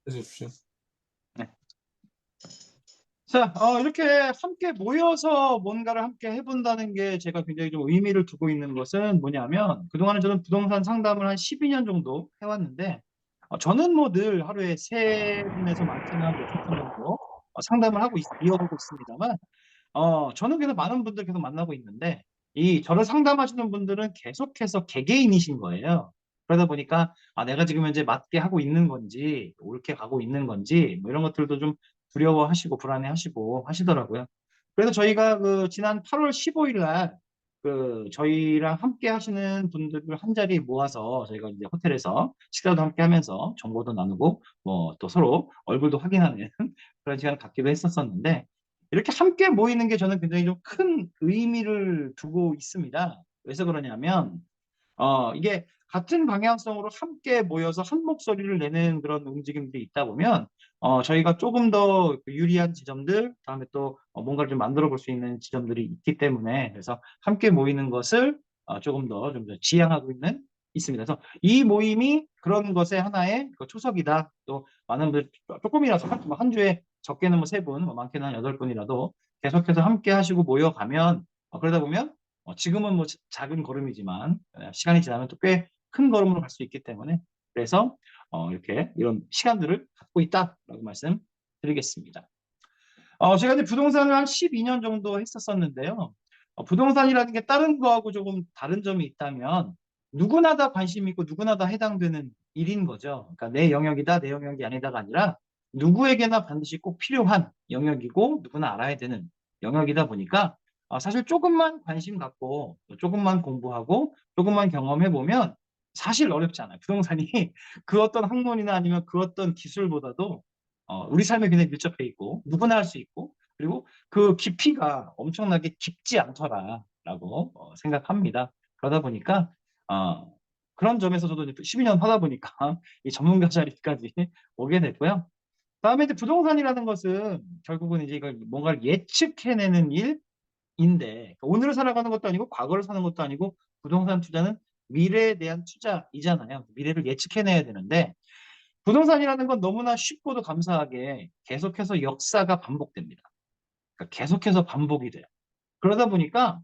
해주십시오. 네. 자, 이렇게 함께 모여서 뭔가를 함께 해본다는 게 제가 굉장히 좀 의미를 두고 있는 것은 뭐냐면, 그동안에 저는 부동산 상담을 한 12년 정도 해왔는데, 저는 뭐 늘 하루에 3분에서 많게는 한 6분 정도 상담을 이어가고 있습니다만, 저는 계속 많은 분들 계속 만나고 있는데, 이 저를 상담하시는 분들은 계속해서 개개인이신 거예요. 그러다 보니까, 내가 지금 현재 맞게 하고 있는 건지, 옳게 가고 있는 건지, 뭐 이런 것들도 좀 두려워하시고 불안해하시고 하시더라고요. 그래서 저희가 그 지난 8월 15일 날 그 저희랑 함께 하시는 분들을 한 자리에 모아서 저희가 이제 호텔에서 식사도 함께 하면서 정보도 나누고 뭐 또 서로 얼굴도 확인하는 그런 시간을 갖기도 했었었는데, 이렇게 함께 모이는 게 저는 굉장히 좀 큰 의미를 두고 있습니다. 왜서 그러냐면, 이게 같은 방향성으로 함께 모여서 한 목소리를 내는 그런 움직임들이 있다 보면, 저희가 조금 더 유리한 지점들, 다음에 또 뭔가를 좀 만들어 볼 수 있는 지점들이 있기 때문에, 그래서 함께 모이는 것을 조금 더 지향하고 있습니다. 그래서 이 모임이 그런 것의 하나의 그 초석이다. 또 많은 분들 조금이라도 한 주에 적게는 뭐 3분, 뭐 많게는 한 8분이라도 계속해서 함께 하시고 모여가면, 그러다 보면 지금은 뭐 작은 걸음이지만 시간이 지나면 또 꽤 큰 걸음으로 갈 수 있기 때문에, 그래서 이렇게 이런 시간들을 갖고 있다라고 말씀드리겠습니다. 제가 이제 부동산을 한 12년 정도 했었었는데요. 부동산이라는 게 다른 거하고 조금 다른 점이 있다면, 누구나 다 관심 있고 누구나 다 해당되는 일인 거죠. 그러니까 내 영역이다, 내 영역이 아니다가 아니라 누구에게나 반드시 꼭 필요한 영역이고 누구나 알아야 되는 영역이다 보니까, 사실 조금만 관심 갖고 조금만 공부하고 조금만 경험해 보면 사실 어렵지 않아요. 부동산이 그 어떤 학문이나 아니면 그 어떤 기술보다도 우리 삶에 굉장히 밀접해 있고 누구나 할 수 있고, 그리고 그 깊이가 엄청나게 깊지 않더라라고 생각합니다. 그러다 보니까 어, 그런 점에서 저도 이제 12년 하다 보니까 이 전문가 자리까지 오게 됐고요. 다음에 이제 부동산이라는 것은 결국은 이제 이걸 뭔가를 예측해내는 일인데, 그러니까 오늘을 살아가는 것도 아니고 과거를 사는 것도 아니고, 부동산 투자는 미래에 대한 투자이잖아요. 미래를 예측해내야 되는데, 부동산이라는 건 너무나 쉽고도 감사하게 계속해서 역사가 반복됩니다. 그러니까 계속해서 반복이 돼요. 그러다 보니까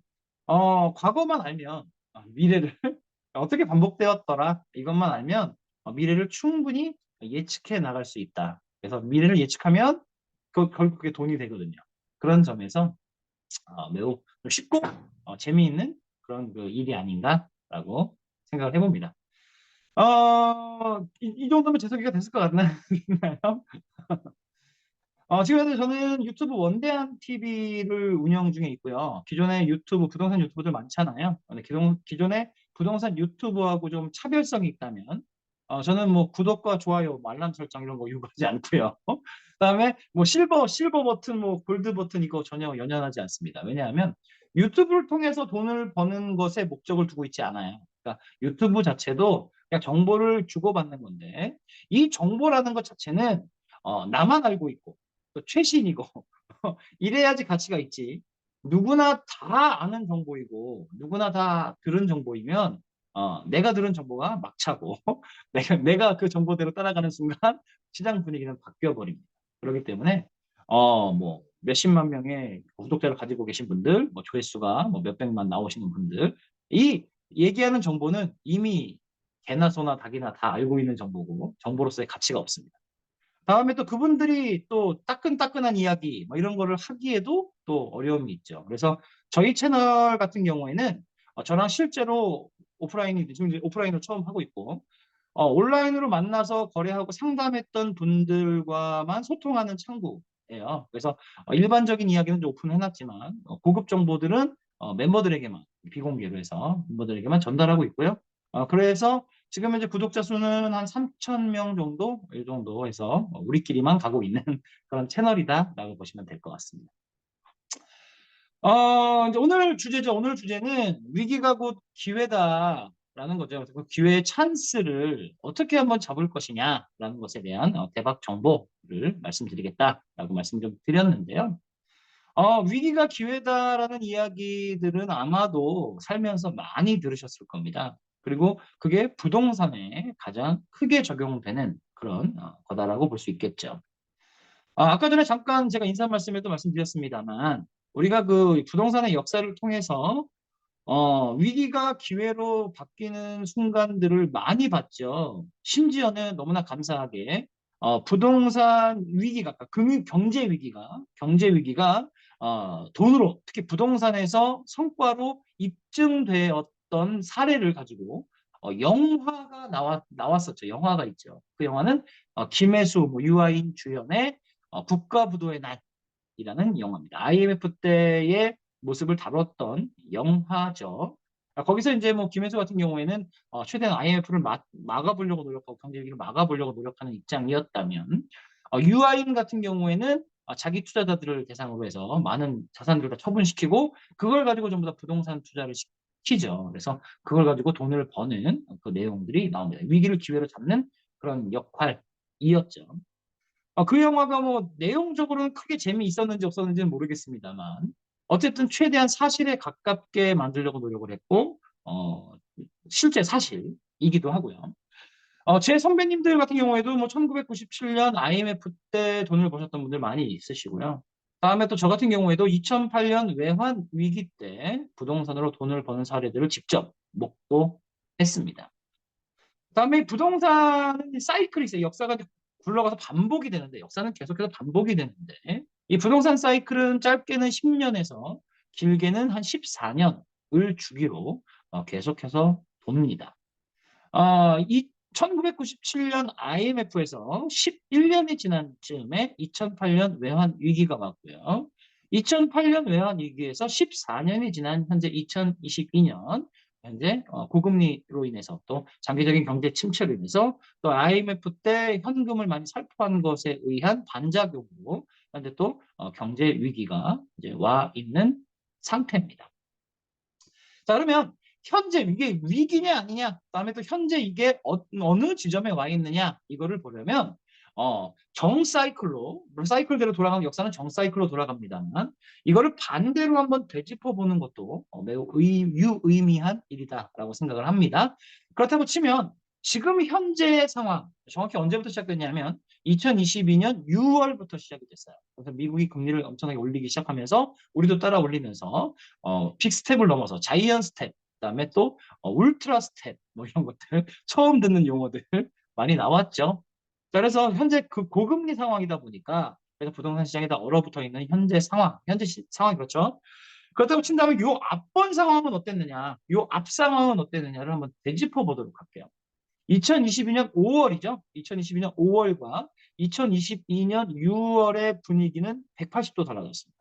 과거만 알면 미래를 어떻게 반복되었더라 이것만 알면 미래를 충분히 예측해 나갈 수 있다. 그래서 미래를 예측하면 결국 그게 돈이 되거든요. 그런 점에서 매우 쉽고 재미있는 그런 그 일이 아닌가라고 생각을 해봅니다. 이 정도면 제 소개가 됐을 것 같나요? 지금 현재 저는 유튜브 원대한 TV를 운영 중에 있고요. 기존에 유튜브, 부동산 유튜브들 많잖아요. 근데 기존에 부동산 유튜브하고 좀 차별성이 있다면, 저는 뭐 구독과 좋아요, 뭐 알람 설정 이런 거 요구하지 않고요. 그다음에 뭐 실버 버튼, 뭐 골드 버튼 이거 전혀 연연하지 않습니다. 왜냐하면 유튜브를 통해서 돈을 버는 것에 목적을 두고 있지 않아요. 그러니까 유튜브 자체도 그냥 정보를 주고받는 건데, 이 정보라는 것 자체는 나만 알고 있고 또 최신이고 이래야지 가치가 있지. 누구나 다 아는 정보이고 누구나 다 들은 정보이면 내가 들은 정보가 막차고 내가 그 정보대로 따라가는 순간 시장 분위기는 바뀌어 버립니다. 그렇기 때문에 뭐 몇십만 명의 구독자를 가지고 계신 분들, 뭐 조회수가 뭐 몇백만 나오시는 분들, 이 얘기하는 정보는 이미 개나 소나 닭이나 다 알고 있는 정보고 정보로서의 가치가 없습니다. 다음에 또 그분들이 또 따끈따끈한 이야기 뭐 이런 거를 하기에도 또 어려움이 있죠. 그래서 저희 채널 같은 경우에는 저랑 실제로 지금 이제 오프라인으로 처음 하고 있고, 온라인으로 만나서 거래하고 상담했던 분들과만 소통하는 창구예요. 그래서 일반적인 이야기는 좀 오픈해놨지만 고급 정보들은 멤버들에게만 비공개로 해서 멤버들에게만 전달하고 있고요. 그래서 지금 현재 구독자 수는 한 3천 명 정도, 이 정도 해서 우리끼리만 가고 있는 그런 채널이다라고 보시면 될 것 같습니다. 이제 오늘 주제죠. 오늘 주제는 위기가 곧 기회다라는 거죠. 그래서 그 기회의 찬스를 어떻게 한번 잡을 것이냐라는 것에 대한 대박 정보를 말씀드리겠다라고 말씀 좀 드렸는데요. 위기가 기회다라는 이야기들은 아마도 살면서 많이 들으셨을 겁니다. 그리고 그게 부동산에 가장 크게 적용되는 그런 거다라고 볼 수 있겠죠. 아까 전에 잠깐 제가 인사 말씀에도 말씀드렸습니다만 우리가 그 부동산의 역사를 통해서 위기가 기회로 바뀌는 순간들을 많이 봤죠. 심지어는 너무나 감사하게 부동산 위기가, 그러니까 경제 위기가 돈으로, 특히 부동산에서 성과로 입증되었던 사례를 가지고 영화가 나왔었죠. 영화가 있죠. 그 영화는 김혜수, 유아인 주연의 국가부도의 날이라는 영화입니다. IMF 때의 모습을 다뤘던 영화죠. 거기서 이제 뭐 김혜수 같은 경우에는 최대한 IMF를 막아보려고 노력하고 경제 위기를 막아보려고 노력하는 입장이었다면 유아인 같은 경우에는 자기 투자자들을 대상으로 해서 많은 자산들을 다 처분시키고 그걸 가지고 전부 다 부동산 투자를 시키죠. 그래서 그걸 가지고 돈을 버는 그 내용들이 나옵니다. 위기를 기회로 잡는 그런 역할이었죠. 그 영화가 뭐 내용적으로는 크게 재미있었는지 없었는지는 모르겠습니다만 어쨌든 최대한 사실에 가깝게 만들려고 노력을 했고 실제 사실이기도 하고요. 제 선배님들 같은 경우에도 뭐 1997년 IMF 때 돈을 버셨던 분들 많이 있으시고요. 다음에 또 저 같은 경우에도 2008년 외환 위기 때 부동산으로 돈을 버는 사례들을 직접 목도했습니다. 그다음에 부동산은 사이클이 있어요. 역사가 굴러가서 반복이 되는데 역사는 계속해서 반복이 되는데 이 부동산 사이클은 짧게는 10년에서 길게는 한 14년을 주기로 계속해서 돕니다. 이 1997년 IMF에서 11년이 지난 즈음에 2008년 외환 위기가 왔고요. 2008년 외환 위기에서 14년이 지난 현재 2022년 현재 고금리로 인해서 또 장기적인 경제 침체로 인해서 또 IMF 때 현금을 많이 살포한 것에 의한 반작용으로 현재 또 경제 위기가 이제 와 있는 상태입니다. 자, 그러면 현재 이게 위기냐 아니냐, 그다음에 또 현재 이게 어느 지점에 와 있느냐 이거를 보려면 정사이클로, 물론 사이클대로 돌아가는 역사는 정사이클로 돌아갑니다만 이거를 반대로 한번 되짚어 보는 것도 매우 유의미한 일이다라고 생각을 합니다. 그렇다고 치면 지금 현재의 상황, 정확히 언제부터 시작됐냐면 2022년 6월부터 시작이 됐어요. 그래서 미국이 금리를 엄청나게 올리기 시작하면서 우리도 따라 올리면서 빅 스텝을 넘어서 자이언 스텝, 그다음에 또 울트라 스텝 뭐 이런 것들 처음 듣는 용어들 많이 나왔죠. 자, 그래서 현재 그 고금리 상황이다 보니까 그래서 부동산 시장에 다 얼어붙어 있는 현재 상황, 상황이 그렇죠. 그렇다고 친다면 요 앞번 상황은 어땠느냐, 요 앞 상황은 어땠느냐를 한번 되짚어 보도록 할게요. 2022년 5월이죠. 2022년 5월과 2022년 6월의 분위기는 180도 달라졌습니다.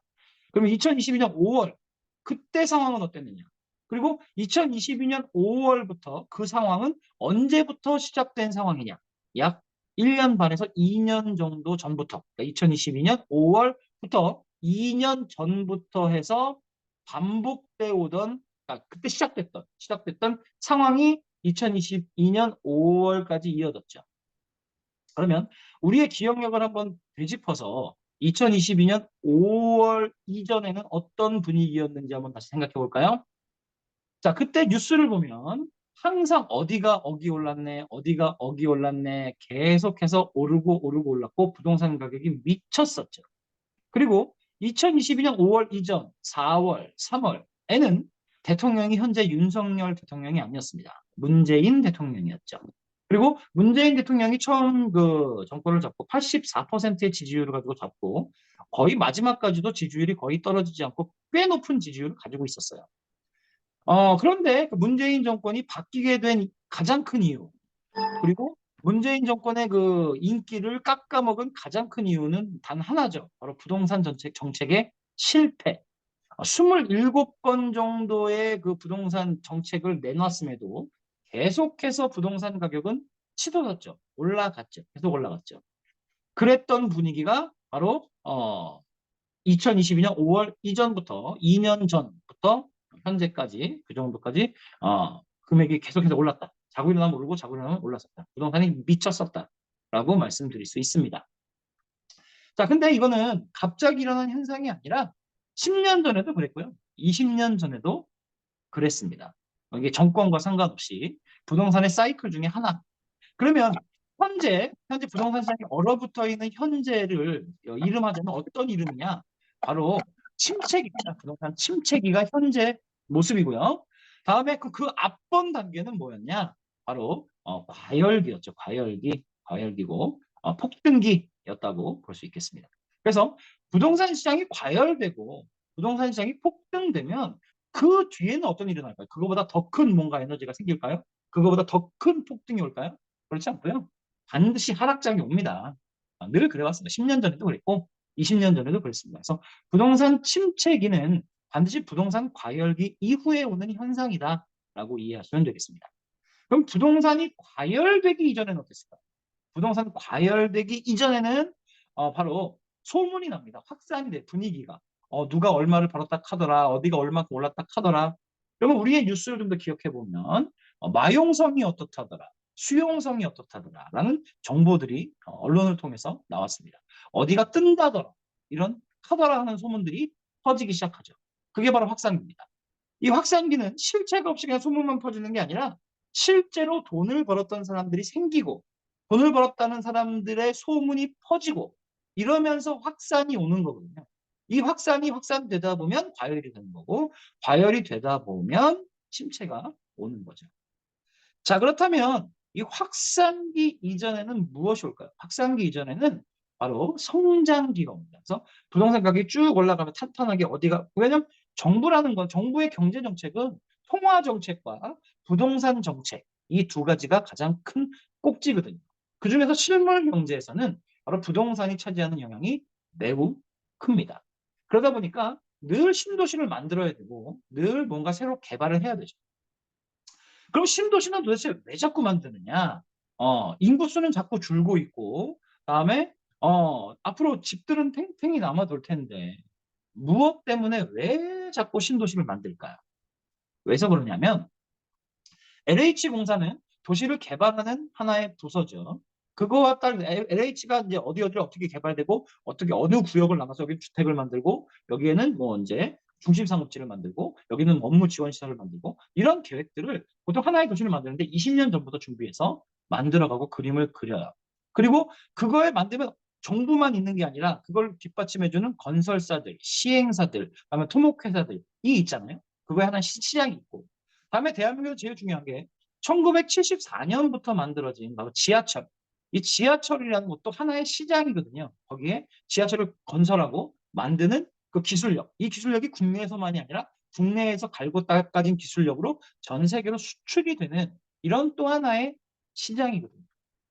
그러면 2022년 5월 그때 상황은 어땠느냐? 그리고 2022년 5월부터 그 상황은 언제부터 시작된 상황이냐? 약 1년 반에서 2년 정도 전부터, 그러니까 2022년 5월부터 2년 전부터 해서 반복돼 오던, 그러니까 그때 시작됐던 상황이 2022년 5월까지 이어졌죠. 그러면 우리의 기억력을 한번 되짚어서 2022년 5월 이전에는 어떤 분위기였는지 한번 다시 생각해 볼까요? 자, 그때 뉴스를 보면 항상 어디가 어기 올랐네, 어디가 어기 올랐네, 계속해서 오르고 올랐고 부동산 가격이 미쳤었죠. 그리고 2022년 5월 이전 4월, 3월에는 대통령이 현재 윤석열 대통령이 아니었습니다. 문재인 대통령이었죠. 그리고 문재인 대통령이 처음 그 정권을 잡고 84%의 지지율을 가지고 잡고 거의 마지막까지도 지지율이 거의 떨어지지 않고 꽤 높은 지지율을 가지고 있었어요. 그런데 그 문재인 정권이 바뀌게 된 가장 큰 이유, 그리고 문재인 정권의 그 인기를 깎아먹은 가장 큰 이유는 단 하나죠. 바로 부동산 정책의 실패. 27건 정도의 그 부동산 정책을 내놨음에도 계속해서 부동산 가격은 치솟았죠. 올라갔죠. 계속 올라갔죠. 그랬던 분위기가 바로 2022년 5월 이전부터 2년 전부터 현재까지 그 정도까지 금액이 계속해서 올랐다. 자고 일어나면 오르고 자고 일어나면 올랐었다. 부동산이 미쳤었다라고 말씀드릴 수 있습니다. 자, 근데 이거는 갑자기 일어난 현상이 아니라 10년 전에도 그랬고요. 20년 전에도 그랬습니다. 이게 정권과 상관없이 부동산의 사이클 중에 하나. 그러면 현재 부동산 시장이 얼어붙어 있는 현재를 이름하자면 어떤 이름이냐? 바로 침체기입니다. 부동산 침체기가 현재 모습이고요. 다음에 그 앞번 단계는 뭐였냐? 바로 과열기였죠. 과열기고 폭등기였다고 볼 수 있겠습니다. 그래서 부동산 시장이 과열되고 부동산 시장이 폭등되면 그 뒤에는 어떤 일이 날까요? 그거보다 더 큰 뭔가 에너지가 생길까요? 그거보다 더 큰 폭등이 올까요? 그렇지 않고요. 반드시 하락장이 옵니다. 늘 그래왔습니다. 10년 전에도 그랬고 20년 전에도 그랬습니다. 그래서 부동산 침체기는 반드시 부동산 과열기 이후에 오는 현상이다라고 이해하시면 되겠습니다. 그럼 부동산이 과열되기 이전에는 어땠을까요? 부동산 과열되기 이전에는 바로 소문이 납니다. 확산이 돼 분위기가. 누가 얼마를 벌었다 하더라. 어디가 얼마큼 올랐다 하더라. 그러면 우리의 뉴스를 좀 더 기억해 보면 마용성이 어떻다더라. 수용성이 어떻다더라. 라는 정보들이 언론을 통해서 나왔습니다. 어디가 뜬다더라. 이런 하더라 하는 소문들이 퍼지기 시작하죠. 그게 바로 확산기입니다. 이 확산기는 실체가 없이 그냥 소문만 퍼지는 게 아니라 실제로 돈을 벌었던 사람들이 생기고 돈을 벌었다는 사람들의 소문이 퍼지고 이러면서 확산이 오는 거거든요. 이 확산이 확산되다 보면 과열이 되는 거고 과열이 되다 보면 침체가 오는 거죠. 자, 그렇다면 이 확산기 이전에는 무엇이 올까요? 확산기 이전에는 바로 성장기가 옵니다. 그래서 부동산 가격이 쭉 올라가면 탄탄하게 어디가 왜냐면 정부라는 건 정부의 경제 정책은 통화 정책과 부동산 정책 이 두 가지가 가장 큰 꼭지거든요. 그중에서 실물 경제에서는 바로 부동산이 차지하는 영향이 매우 큽니다. 그러다 보니까 늘 신도시를 만들어야 되고 늘 뭔가 새로 개발을 해야 되죠. 그럼 신도시는 도대체 왜 자꾸 만드느냐? 인구수는 자꾸 줄고 있고, 다음에 앞으로 집들은 탱탱이 남아돌 텐데 무엇 때문에 왜 자꾸 신도시를 만들까요? 왜서 그러냐면 LH공사는 도시를 개발하는 하나의 부서죠. 그거와 따라 LH가 이제 어디를 어떻게 개발되고 어떻게 어느 구역을 나가서 여기 주택을 만들고 여기에는 뭐 이제 중심 상업지를 만들고 여기는 업무 지원 시설을 만들고 이런 계획들을 보통 하나의 도시를 만드는데 20년 전부터 준비해서 만들어가고 그림을 그려요. 그리고 그거에 만들면 정부만 있는 게 아니라 그걸 뒷받침해주는 건설사들, 시행사들, 그다음에 토목회사들이 있잖아요. 그거에 하나 시장이 있고 다음에 대한민국에서 제일 중요한 게 1974년부터 만들어진 바로 지하철. 이 지하철이라는 것도 하나의 시장이거든요. 거기에 지하철을 건설하고 만드는 그 기술력. 이 기술력이 국내에서만이 아니라 국내에서 갈고 닦아진 기술력으로 전 세계로 수출이 되는 이런 또 하나의 시장이거든요.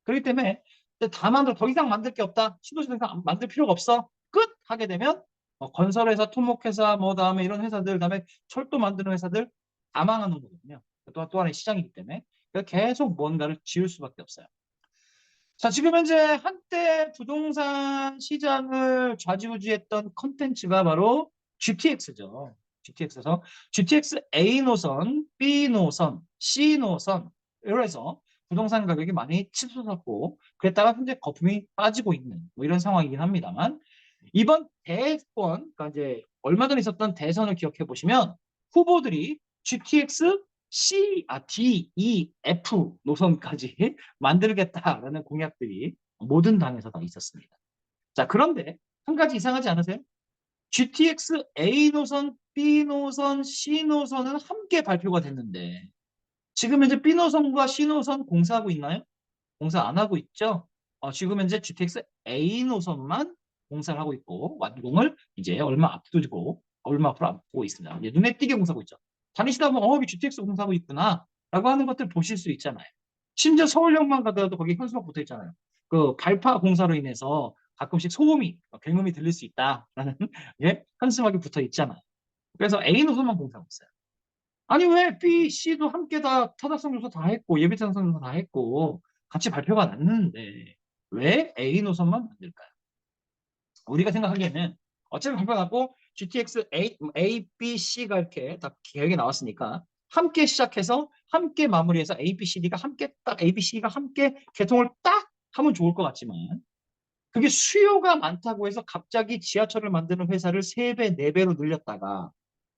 그렇기 때문에 다 만들어 더 이상 만들 게 없다. 신도시 더 이상 만들 필요가 없어. 끝 하게 되면 건설회사, 토목회사, 뭐 다음에 이런 회사들, 다음에 철도 만드는 회사들 다 망하는 거거든요. 또 하나의 시장이기 때문에 계속 뭔가를 지을 수밖에 없어요. 자, 지금 현재 한때 부동산 시장을 좌지우지했던 컨텐츠가 바로 GTX죠. GTX에서 GTX A 노선, B 노선, C 노선 이래서 부동산 가격이 많이 치솟았고 그랬다가 현재 거품이 빠지고 있는 뭐 이런 상황이긴 합니다만 이번 대권, 그러니까 이제 얼마 전에 있었던 대선을 기억해 보시면 후보들이 GTX D, E, F 노선까지 만들겠다라는 공약들이 모든 당에서 다 있었습니다. 자, 그런데 한 가지 이상하지 않으세요? GTX A 노선, B 노선, C 노선은 함께 발표가 됐는데 지금 현재 B 노선과 C 노선 공사하고 있나요? 공사 안 하고 있죠? 지금 현재 GTX A 노선만 공사를 하고 있고 완공을 이제 얼마 앞으로 앞두고 있습니다. 이제 눈에 띄게 공사하고 있죠. 다니시다 보면 GTX 공사하고 있구나 라고 하는 것들 보실 수 있잖아요. 심지어 서울역만 가더라도 거기 현수막 붙어 있잖아요. 그 발파 공사로 인해서 가끔씩 소음이, 굉음이 들릴 수 있다라는 예, 현수막이 붙어 있잖아요. 그래서 A 노선만 공사하고 있어요. 아니 왜 B, C도 함께 다 타당성 조사 다 했고 예비 타당성 조사 다 했고 같이 발표가 났는데 왜 A 노선만 만들까요? 우리가 생각하기에는 어차피 발표 났고 GTX A, B, C가 이렇게 딱 계획이 나왔으니까 함께 시작해서 함께 마무리해서 A, B, C, D가 함께 딱 A, B, C가 함께 개통을 딱 하면 좋을 것 같지만 그게 수요가 많다고 해서 갑자기 지하철을 만드는 회사를 3배, 4배로 늘렸다가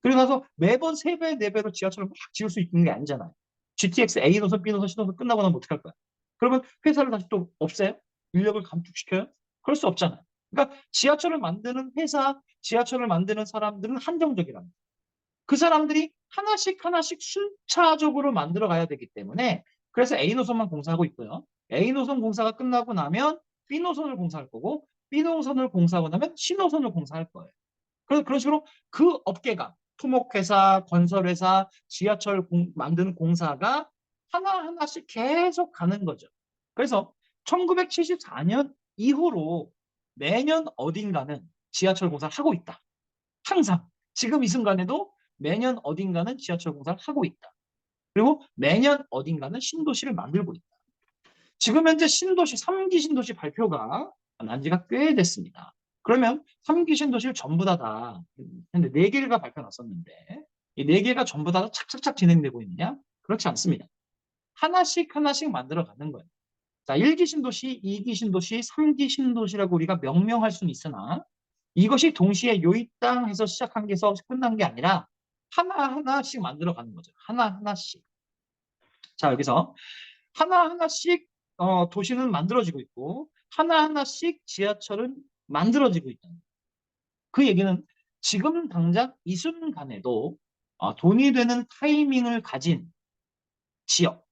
그리고 나서 매번 3배, 4배로 지하철을 막 지을 수 있는 게 아니잖아요. GTX A 노선, B 노선, C 노선 끝나고 나면 어떡할 거야? 그러면 회사를 다시 또 없애요? 인력을 감축시켜요? 그럴 수 없잖아요. 그러니까 지하철을 만드는 회사, 지하철을 만드는 사람들은 한정적이랍니다. 그 사람들이 하나씩 하나씩 순차적으로 만들어 가야 되기 때문에 그래서 A 노선만 공사하고 있고요. A 노선 공사가 끝나고 나면 B 노선을 공사할 거고 B 노선을 공사하고 나면 C 노선을 공사할 거예요. 그래서 그런 식으로 그 업계가 토목회사, 건설회사, 지하철 만드는 공사가 하나하나씩 계속 가는 거죠. 그래서 1974년 이후로 매년 어딘가는 지하철 공사를 하고 있다. 항상 지금 이 순간에도 매년 어딘가는 지하철 공사를 하고 있다. 그리고 매년 어딘가는 신도시를 만들고 있다. 지금 현재 신도시, 3기 신도시 발표가 난 지가 꽤 됐습니다. 그러면 3기 신도시를 전부 다다, 근데 4개가 발표 났었는데, 이 4개가 전부 다 착착착 진행되고 있느냐? 그렇지 않습니다. 하나씩 하나씩 만들어 가는 거예요. 자, 1기 신도시, 2기 신도시, 3기 신도시라고 우리가 명명할 수는 있으나, 이것이 동시에 요이땅에서 시작한 게서 끝난 게 아니라 하나하나씩 만들어 가는 거죠. 하나하나씩. 자, 여기서 하나하나씩 도시는 만들어지고 있고 하나하나씩 지하철은 만들어지고 있다. 그 얘기는 지금 당장 이 순간에도 돈이 되는 타이밍을 가진 지역,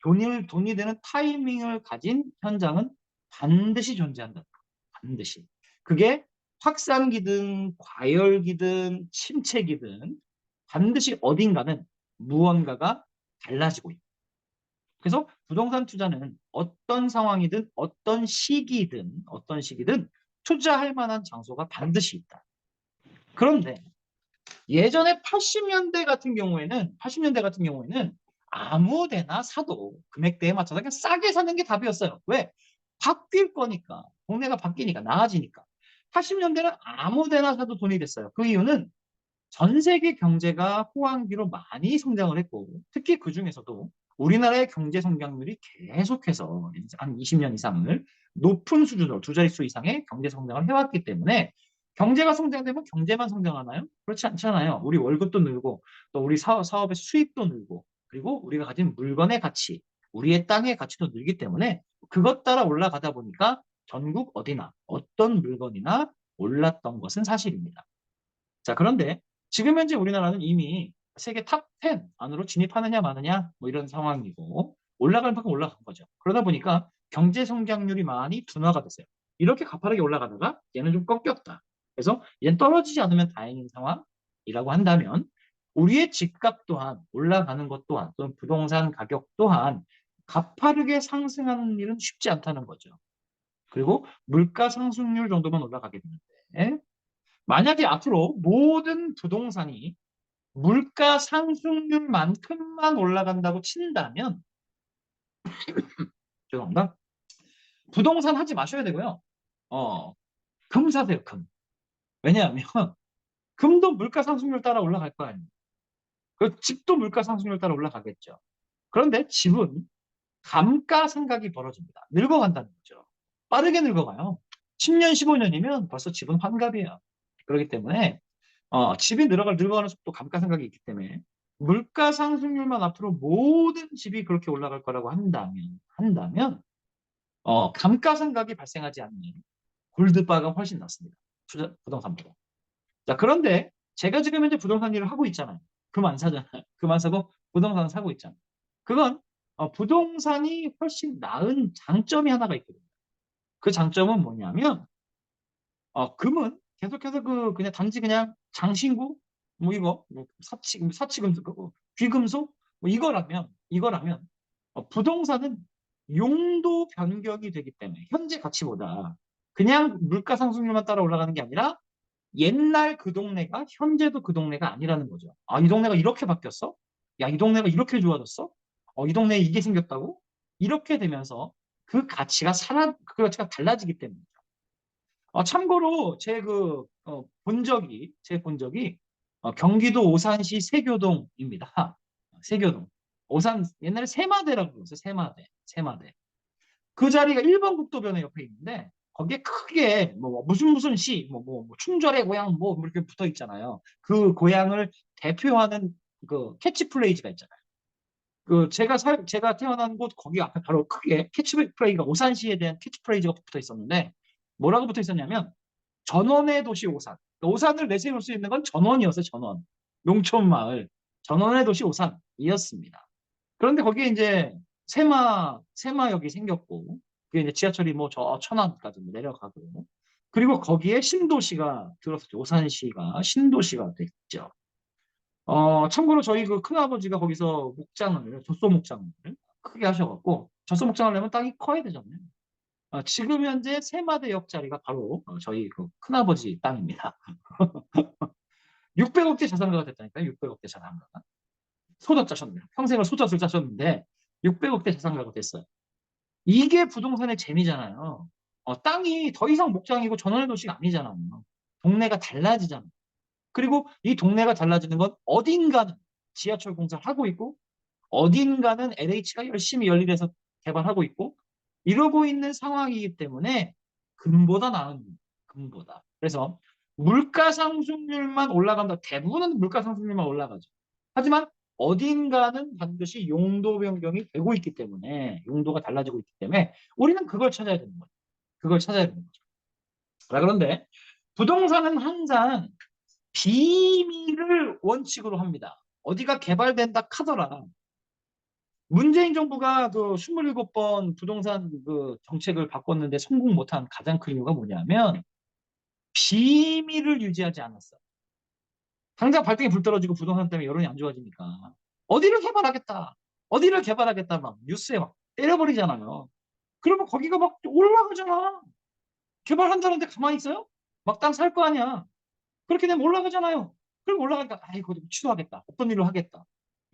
돈이 되는 타이밍을 가진 현장은 반드시 존재한다. 반드시. 그게 확산기든 과열기든 침체기든 반드시 어딘가는 무언가가 달라지고 있다. 그래서 부동산 투자는 어떤 상황이든 어떤 시기든 투자할 만한 장소가 반드시 있다. 그런데 예전에 80년대 같은 경우에는 아무 데나 사도 금액대에 맞춰서 그냥 싸게 사는 게 답이었어요. 왜? 바뀔 거니까. 동네가 바뀌니까 나아지니까. 80년대는 아무 데나 사도 돈이 됐어요. 그 이유는 전 세계 경제가 호황기로 많이 성장을 했고 특히 그중에서도 우리나라의 경제 성장률이 계속해서 한 20년 이상을 높은 수준으로 두 자릿수 이상의 경제 성장을 해왔기 때문에 경제가 성장되면 경제만 성장하나요? 그렇지 않잖아요. 우리 월급도 늘고 또 우리 사업의 수입도 늘고 그리고 우리가 가진 물건의 가치, 우리의 땅의 가치도 늘기 때문에 그것 따라 올라가다 보니까 전국 어디나 어떤 물건이나 올랐던 것은 사실입니다. 자, 그런데 지금 현재 우리나라는 이미 세계 탑 10 안으로 진입하느냐 마느냐 뭐 이런 상황이고 올라갈 만큼 올라간 거죠. 그러다 보니까 경제 성장률이 많이 둔화가 됐어요. 이렇게 가파르게 올라가다가 얘는 좀 꺾였다. 그래서 얘는 떨어지지 않으면 다행인 상황이라고 한다면 우리의 집값 또한 올라가는 것 또한 또는 부동산 가격 또한 가파르게 상승하는 일은 쉽지 않다는 거죠. 그리고 물가 상승률 정도만 올라가게 되는데 만약에 앞으로 모든 부동산이 물가 상승률만큼만 올라간다고 친다면, 죄송합니다. 부동산 하지 마셔야 되고요. 금 사세요, 금. 왜냐하면, 금도 물가 상승률 따라 올라갈 거 아니에요. 그 집도 물가 상승률 따라 올라가겠죠. 그런데 집은 감가상각이 벌어집니다. 늙어간다는 거죠. 빠르게 늙어가요. 10년, 15년이면 벌써 집은 환갑이에요. 그렇기 때문에 집이 늙어가는 속도 감가상각이 있기 때문에 물가 상승률만 앞으로 모든 집이 그렇게 올라갈 거라고 한다면 감가상각이 발생하지 않는 골드바가 훨씬 낫습니다. 부동산보다. 자, 그런데 제가 지금 현재 부동산 일을 하고 있잖아요. 금 안 사잖아요. 금 안 사고 부동산 사고 있잖아요. 그건 부동산이 훨씬 나은 장점이 하나가 있거든요. 그 장점은 뭐냐면 금은 계속해서 그냥 단지 그냥 장신구 뭐 이거 뭐 사치금속 귀금속 뭐 이거라면 부동산은 용도 변경이 되기 때문에 현재 가치보다 그냥 물가 상승률만 따라 올라가는 게 아니라 옛날 그 동네가 현재도 그 동네가 아니라는 거죠. 아, 이 동네가 이렇게 바뀌었어? 야, 이 동네가 이렇게 좋아졌어? 이 동네에 이게 생겼다고? 이렇게 되면서 그 가치가 달라지기 때문에. 참고로 제 본 적이 경기도 오산시 세교동입니다. 세교동. 오산 옛날에 세마대라고 불렀어요. 세마대. 그 자리가 1번 국도변에 옆에 있는데 거기에 크게 뭐 무슨 시, 뭐 충절의 고향 뭐 이렇게 붙어 있잖아요. 그 고향을 대표하는 그 캐치프레이즈가 있잖아요. 제가 태어난 곳 거기 앞에 바로 크게 캐치프레이즈가 오산시에 대한 캐치프레이즈가 붙어 있었는데 뭐라고 붙어 있었냐면 전원의 도시 오산. 오산을 내세울 수 있는 건 전원이었어요. 전원. 농촌 마을. 전원의 도시 오산이었습니다. 그런데 거기에 이제 세마역이 생겼고 그게 이제 지하철이 뭐 저 천안까지 내려가고 그리고 거기에 신도시가 들었었죠. 오산시가 신도시가 됐죠. 참고로 저희 그 큰아버지가 거기서 젖소 목장을 크게 하셔갖고, 젖소 목장을 내면 땅이 커야 되잖아요. 지금 현재 세마대역 자리가 바로 저희 그 큰아버지 땅입니다. 600억대 자산가가 됐다니까요. 600억대 자산가가. 소젖 짜셨네요. 평생을 소젖을 짜셨는데 600억대 자산가가 됐어요. 이게 부동산의 재미잖아요. 땅이 더 이상 목장이고 전원의 도시가 아니잖아요. 동네가 달라지잖아요. 그리고 이 동네가 달라지는 건 어딘가는 지하철 공사를 하고 있고 어딘가는 LH가 열심히 열일해서 개발하고 있고 이러고 있는 상황이기 때문에 금보다 나은 금보다. 그래서 물가 상승률만 올라간다. 대부분은 물가 상승률만 올라가죠. 하지만 어딘가는 반드시 용도 변경이 되고 있기 때문에 용도가 달라지고 있기 때문에 우리는 그걸 찾아야 되는 거죠. 그걸 찾아야 되는 거죠. 자, 그런데 부동산은 항상 비밀을 원칙으로 합니다. 어디가 개발된다 카더라. 문재인 정부가 그 27번 부동산 그 정책을 바꿨는데 성공 못한 가장 큰 이유가 뭐냐면 비밀을 유지하지 않았어. 당장 발등에 불 떨어지고 부동산 때문에 여론이 안 좋아지니까 어디를 개발하겠다. 어디를 개발하겠다 막 뉴스에 막 때려버리잖아요. 그러면 거기가 막 올라가잖아. 개발한다는데 가만히 있어요? 막 땅 살 거 아니야. 그렇게 되면 올라가잖아요. 그럼 올라가니까 아이고 취소하겠다. 어떤 일을 하겠다.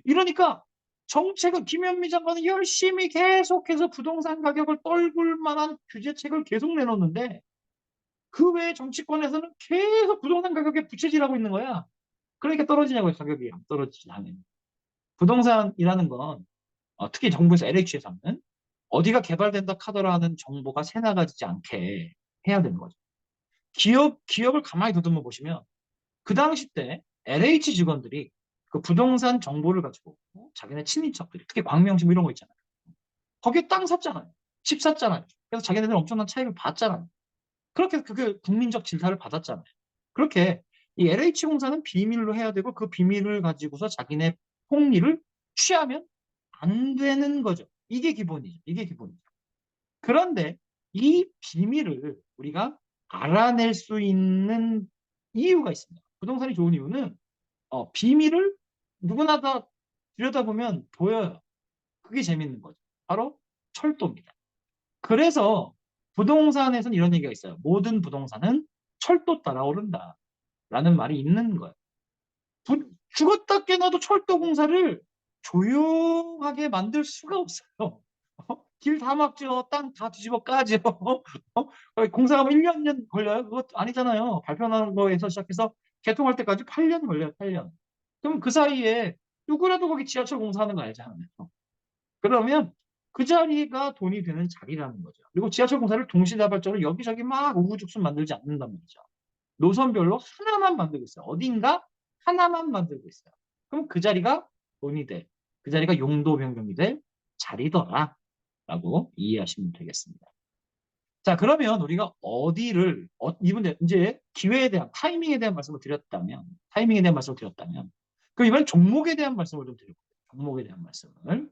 이러니까 정책은 김현미 장관은 열심히 계속해서 부동산 가격을 떨굴 만한 규제책을 계속 내놓는데 그 외에 정치권에서는 계속 부동산 가격에 부채질하고 있는 거야. 그러니까 떨어지냐고요. 가격이 안 떨어지지 않아요. 부동산이라는 건 특히 정부에서 LH에서는 어디가 개발된다 카더라는 정보가 새나가지 않게 해야 되는 거죠. 기업을 가만히 더듬어 보시면 그 당시 때 LH 직원들이 그 부동산 정보를 가지고 자기네 친인척들이 특히 광명시 뭐 이런 거 있잖아요. 거기에 땅 샀잖아요. 집 샀잖아요. 그래서 자기네들 엄청난 차익을 봤잖아요. 그렇게 그게 국민적 질타를 받았잖아요. 그렇게 이 LH공사는 비밀로 해야 되고 그 비밀을 가지고서 자기네 폭리를 취하면 안 되는 거죠. 이게 기본이죠. 이게 기본이죠. 그런데 이 비밀을 우리가 알아낼 수 있는 이유가 있습니다. 부동산이 좋은 이유는 비밀을 누구나 다 들여다보면 보여요. 그게 재밌는 거죠. 바로 철도입니다. 그래서 부동산에서는 이런 얘기가 있어요. 모든 부동산은 철도 따라 오른다. 라는 말이 있는 거예요. 죽었다 깨나도 철도 공사를 조용하게 만들 수가 없어요. 길 다 막죠. 땅 다 뒤집어 까죠. 공사가 뭐 1년 걸려요? 그것도 아니잖아요. 발표하는 거에서 시작해서 개통할 때까지 8년 걸려요. 8년. 그럼 그 사이에 누구라도 거기 지하철 공사하는 거 알잖아요. 그러면 그 자리가 돈이 되는 자리라는 거죠. 그리고 지하철 공사를 동시다발적으로 여기저기 막 우후죽순 만들지 않는단 말이죠. 노선별로 하나만 만들고 있어요. 어딘가 하나만 만들고 있어요. 그럼 그 자리가 돈이 돼. 그 자리가 용도 변경이 될 자리더라. 라고 이해하시면 되겠습니다. 자, 그러면 우리가 어디를, 이분들 이제 기회에 대한, 타이밍에 대한 말씀을 드렸다면, 그럼 이번엔 종목에 대한 말씀을 좀 드려볼게요. 종목에 대한 말씀을.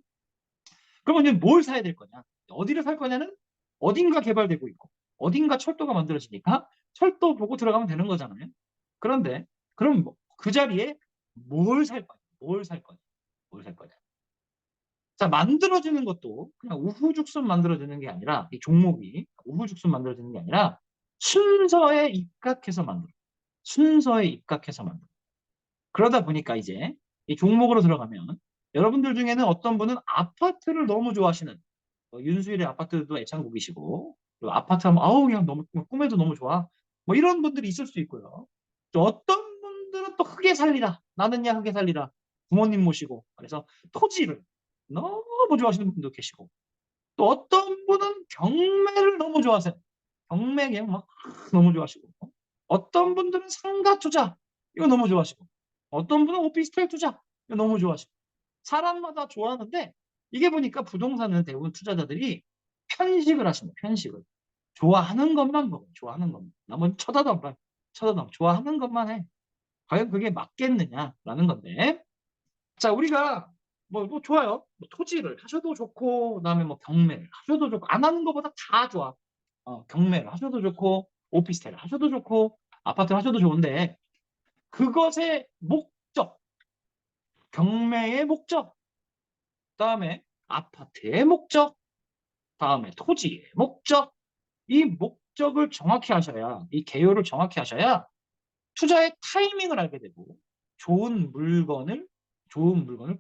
그러면 이제 뭘 사야 될 거냐? 어디를 살 거냐는 어딘가 개발되고 있고, 어딘가 철도가 만들어지니까 철도 보고 들어가면 되는 거잖아요. 그런데, 그럼 그 자리에 뭘 살 거냐? 뭘 살 거냐? 뭘 살 거냐? 자, 만들어지는 것도 그냥 우후죽순 만들어지는 게 아니라, 이 종목이 우후죽순 만들어지는 게 아니라, 순서에 입각해서 만들어. 순서에 입각해서 만들어. 그러다 보니까 이제 이 종목으로 들어가면 여러분들 중에는 어떤 분은 아파트를 너무 좋아하시는 윤수일의 아파트도 애창곡이시고 그리고 아파트 하면 아우 그냥 너무 꿈에도 너무 좋아 뭐 이런 분들이 있을 수 있고요. 또 어떤 분들은 또 흙에 살리라 나는 야 흙에 살리라 부모님 모시고 그래서 토지를 너무 좋아하시는 분도 계시고 또 어떤 분은 경매를 너무 좋아하세요. 경매 그냥 막 너무 좋아하시고 어떤 분들은 상가 투자 이거 너무 좋아하시고 어떤 분은 오피스텔 투자 이거 너무 좋아하시고 사람마다 좋아하는데 이게 보니까 부동산은 대부분 투자자들이 편식을 하십니다. 편식을. 좋아하는 것만 먹어. 좋아하는 것만. 나머지 쳐다도 안 봐. 쳐다도 안 봐. 좋아하는 것만 해. 과연 그게 맞겠느냐라는 건데. 자, 우리가 뭐 좋아요. 뭐 토지를 하셔도 좋고, 그다음에 뭐 경매를 하셔도 좋고, 안 하는 것보다 다 좋아. 경매를 하셔도 좋고, 오피스텔을 하셔도 좋고, 아파트를 하셔도 좋은데, 그것의 목적, 경매의 목적, 그다음에 아파트의 목적, 다음에 토지의 목적, 이 목적을 정확히 하셔야, 이 개요를 정확히 하셔야 투자의 타이밍을 알게 되고 좋은 물건을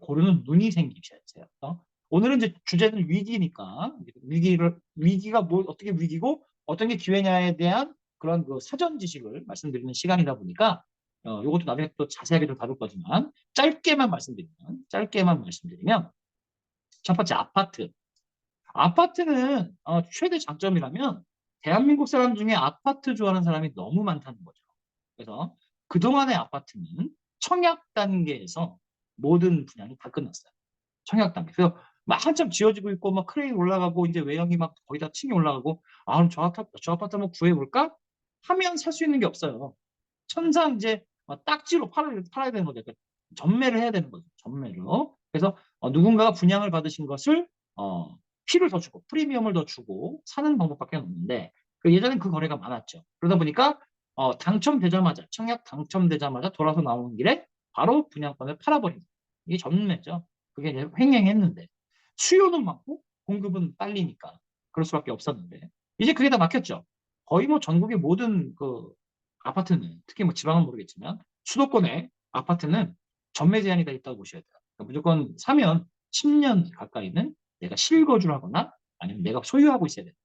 고르는 눈이 생기셔야 돼요. 오늘은 이제 주제는 위기니까 위기가 뭐 어떻게 위기고 어떤 게 기회냐에 대한 그런 그 사전 지식을 말씀드리는 시간이다 보니까 이것도 나중에 또 자세하게 좀 다룰 거지만 짧게만 말씀드리면 첫 번째 아파트. 아파트는 최대 장점이라면 대한민국 사람 중에 아파트 좋아하는 사람이 너무 많다는 거죠. 그래서 그동안의 아파트는 청약 단계에서 모든 분양이 다 끝났어요. 청약 단계. 그래서 막 한참 지어지고 있고 막 크레인 올라가고 이제 외형이 막 거의 다 층이 올라가고 아 그럼 저 아파트 한번 구해볼까? 하면 살 수 있는 게 없어요. 천상 이제 딱지로 팔아야 되는 거죠. 그러니까 전매를 해야 되는 거죠. 전매로. 그래서 누군가가 분양을 받으신 것을 피를 더 주고 프리미엄을 더 주고 사는 방법밖에 없는데 예전엔 그 거래가 많았죠. 그러다 보니까 당첨되자마자 청약 당첨되자마자 돌아서 나오는 길에 바로 분양권을 팔아버립니다. 이게 전매죠. 그게 이제 횡행했는데 수요는 많고 공급은 딸리니까 그럴 수밖에 없었는데 이제 그게 다 막혔죠. 거의 뭐 전국의 모든 그 아파트는 특히 뭐 지방은 모르겠지만 수도권의 아파트는 전매 제한이 다 있다고 보셔야 돼요. 그러니까 무조건 사면 10년 가까이는 내가 실거주를 하거나 아니면 내가 소유하고 있어야 된다.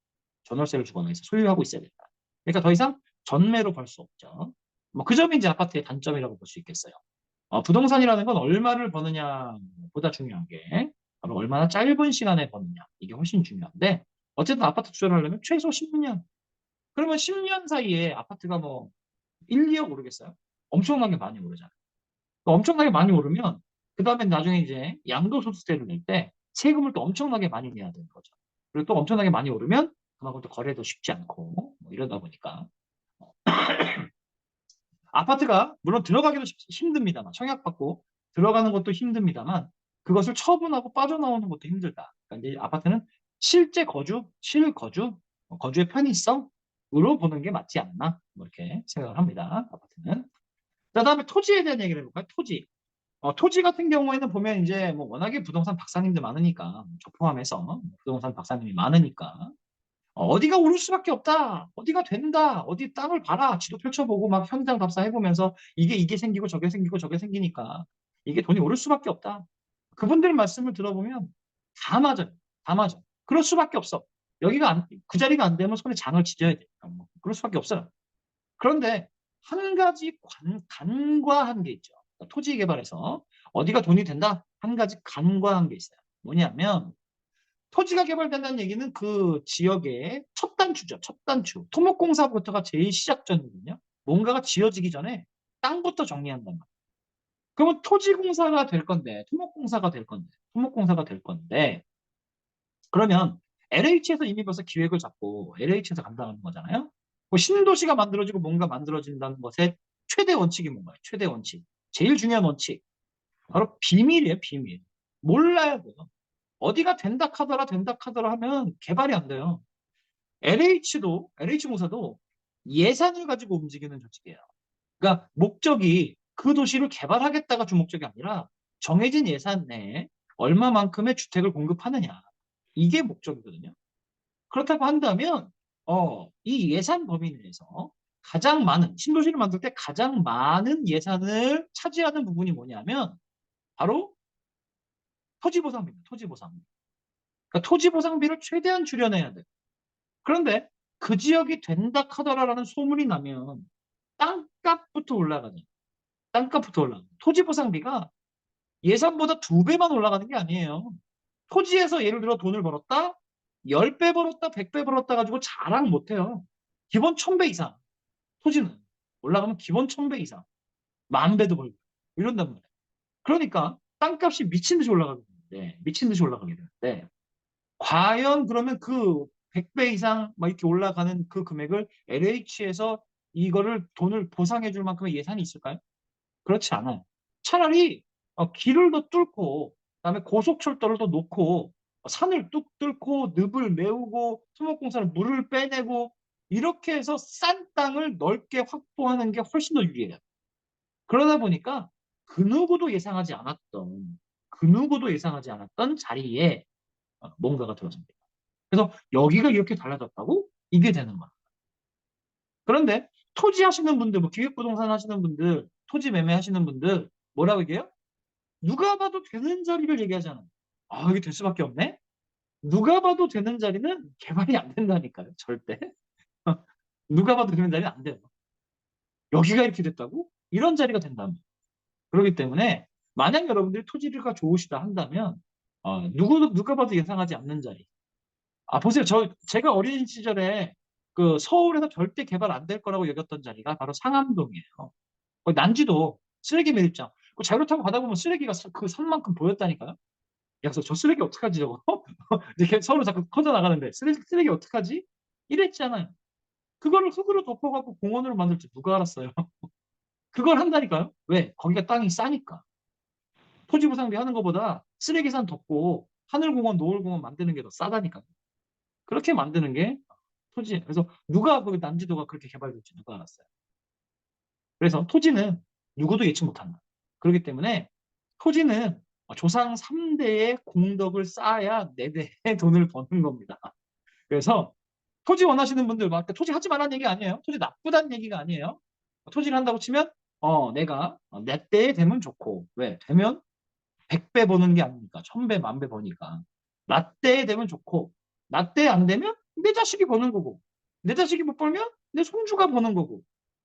전월세를 주거나 해서 소유하고 있어야 된다. 그러니까 더 이상 전매로 벌 수 없죠. 뭐 그 점이 이제 아파트의 단점이라고 볼 수 있겠어요. 부동산이라는 건 얼마를 버느냐보다 중요한 게 바로 얼마나 짧은 시간에 버느냐 이게 훨씬 중요한데 어쨌든 아파트 투자를 하려면 최소 10년. 그러면 10년 사이에 아파트가 뭐 1, 2억 오르겠어요? 엄청나게 많이 오르잖아요. 엄청나게 많이 오르면 그 다음에 나중에 이제 양도소득세를 낼 때 세금을 또 엄청나게 많이 내야 되는 거죠. 그리고 또 엄청나게 많이 오르면 그만큼 또 거래도 쉽지 않고 뭐 이러다 보니까 아파트가 물론 들어가기도 힘듭니다만 청약받고 들어가는 것도 힘듭니다만 그것을 처분하고 빠져나오는 것도 힘들다. 그러니까 이제 아파트는 실제 실거주, 거주의 편의성으로 보는 게 맞지 않나 뭐 이렇게 생각을 합니다. 아파트는. 자, 다음에 토지에 대한 얘기를 해볼까요? 토지. 토지 같은 경우에는 보면 이제 뭐 워낙에 부동산 박사님들 많으니까 저 포함해서 부동산 박사님이 많으니까 어디가 오를 수밖에 없다. 어디가 된다. 어디 땅을 봐라. 지도 펼쳐보고 막 현장 답사해보면서 이게 생기고 저게 생기고 저게 생기니까 이게 돈이 오를 수밖에 없다. 그분들 말씀을 들어보면 다 맞아요. 다 맞아. 그럴 수밖에 없어. 그 자리가 안 되면 손에 장을 지져야 돼. 그럴 수밖에 없어요. 그런데 한 가지 간과한 게 있죠. 토지 개발에서 어디가 돈이 된다? 한 가지 간과한 게 있어요. 뭐냐면 토지가 개발된다는 얘기는 그 지역의 첫 단추죠. 첫 단추. 토목공사부터가 제일 시작점이거든요. 뭔가가 지어지기 전에 땅부터 정리한단 말이에요. 그러면 토지공사가 될 건데, 토목공사가 될 건데, 그러면 LH에서 이미 벌써 기획을 잡고 LH에서 감당하는 거잖아요. 뭐 신도시가 만들어지고 뭔가 만들어진다는 것의 최대 원칙이 뭔가요? 최대 원칙. 제일 중요한 원칙. 바로 비밀이에요, 비밀. 몰라야 돼요. 어디가 된다 카더라 하면 개발이 안 돼요. LH공사도 예산을 가지고 움직이는 조직이에요. 그러니까 목적이 그 도시를 개발하겠다가 주목적이 아니라 정해진 예산 내에 얼마만큼의 주택을 공급하느냐. 이게 목적이거든요. 그렇다고 한다면 이 예산 범위 내에서 가장 많은 신도시를 만들 때 가장 많은 예산을 차지하는 부분이 뭐냐면 바로 토지보상비입니다. 토지보상비. 그러니까 토지보상비를 최대한 줄여내야 돼. 그런데 그 지역이 된다 카더라라는 소문이 나면 땅값부터 올라가죠. 땅값부터 올라가. 토지보상비가 예산보다 2배만 올라가는 게 아니에요. 토지에서 예를 들어 돈을 벌었다? 10배 벌었다, 100배 벌었다 가지고 자랑 못해요. 기본 1000배 이상. 토지는 올라가면 기본 1000배 이상. 10,000배도 벌고. 이런단 말이에요. 그러니까 땅값이 미친 듯이 올라가게 되는데, 미친 듯이 올라가게 되는데, 과연 그러면 그 100배 이상 막 이렇게 올라가는 그 금액을 LH에서 이거를 돈을 보상해 줄 만큼의 예산이 있을까요? 그렇지 않아요. 차라리 길을 더 뚫고 그다음에 고속철도를 더 놓고 산을 뚝 뚫고 늪을 메우고 토목공사를 물을 빼내고 이렇게 해서 싼 땅을 넓게 확보하는 게 훨씬 더 유리해요. 그러다 보니까 그 누구도 예상하지 않았던 그 누구도 예상하지 않았던 자리에 뭔가가 들어섭니다. 그래서 여기가 이렇게 달라졌다고? 이게 되는 거야. 그런데 토지 하시는 분들, 뭐 기획부동산 하시는 분들, 토지 매매 하시는 분들 뭐라고 얘기해요? 누가 봐도 되는 자리를 얘기하잖아요. 아, 이게 될 수밖에 없네? 누가 봐도 되는 자리는 개발이 안 된다니까요, 절대. 누가 봐도 되는 자리는 안 돼요. 여기가 이렇게 됐다고? 이런 자리가 된다면. 그렇기 때문에 만약 여러분들이 토지가 좋으시다 한다면 누가 봐도 예상하지 않는 자리. 아, 보세요. 제가 어린 시절에 그 서울에서 절대 개발 안 될 거라고 여겼던 자리가 바로 상암동이에요. 난지도 쓰레기 매립장. 그 자유로 타고 가다 보면 쓰레기가 그 산만큼 보였다니까요. 야, 그래서 저 쓰레기 어떡하지 저거? 이렇게 서로 자꾸 커져 나가는데 쓰레기 어떡하지? 이랬잖아요. 그거를 흙으로 덮어갖고 공원으로 만들지 누가 알았어요? 그걸 한다니까요. 왜? 거기가 땅이 싸니까. 토지보상비 하는 것보다 쓰레기산 덮고 하늘공원, 노을공원 만드는 게 더 싸다니까요. 그렇게 만드는 게 토지. 그래서 누가 그 난지도가 그렇게 개발될지 누가 알았어요. 그래서 토지는 누구도 예측 못한다. 그렇기 때문에 토지는 조상 3대의 공덕을 쌓아야 4대의 돈을 버는 겁니다. 그래서 토지 원하시는 분들, 막 토지 하지 말라는 얘기 아니에요. 토지 나쁘다는 얘기가 아니에요. 토지를 한다고 치면 내가 내 때에 되면 좋고, 왜? 되면 100배 버는 게 아닙니까? 1000배, 10,000배 버니까. 나 때에 되면 좋고, 나 때에 안 되면 내 자식이 버는 거고, 내 자식이 못 벌면 내 손주가 버는 거고,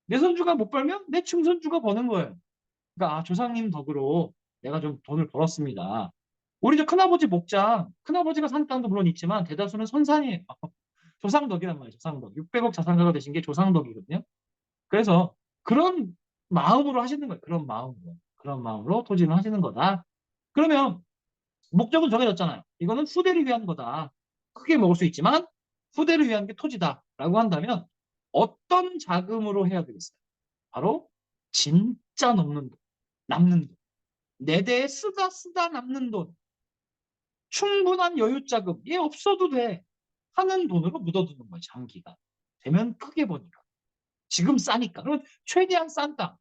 내 손주가 못 벌면 내 증손주가 버는 거예요. 그러니까 조상님 덕으로 내가 좀 돈을 벌었습니다. 우리 저 큰아버지 목장, 큰아버지가 산 땅도 물론 있지만 대다수는 선산이에요. 조상덕이란 말이에요. 조상덕. 600억 자산가가 되신 게 조상덕이거든요. 그래서 그런 마음으로 하시는 거예요. 그런 마음으로. 그런 마음으로 토지를 하시는 거다. 그러면 목적은 정해졌잖아요. 이거는 후대를 위한 거다. 크게 먹을 수 있지만 후대를 위한 게 토지다라고 한다면 어떤 자금으로 해야 되겠어요? 바로 진짜 남는 돈. 내 대에 쓰다 남는 돈. 충분한 여유 자금. 얘 없어도 돼. 하는 돈으로 묻어두는 거예요. 장기가. 되면 크게 보니까. 지금 싸니까. 그러면 최대한 싼 땅.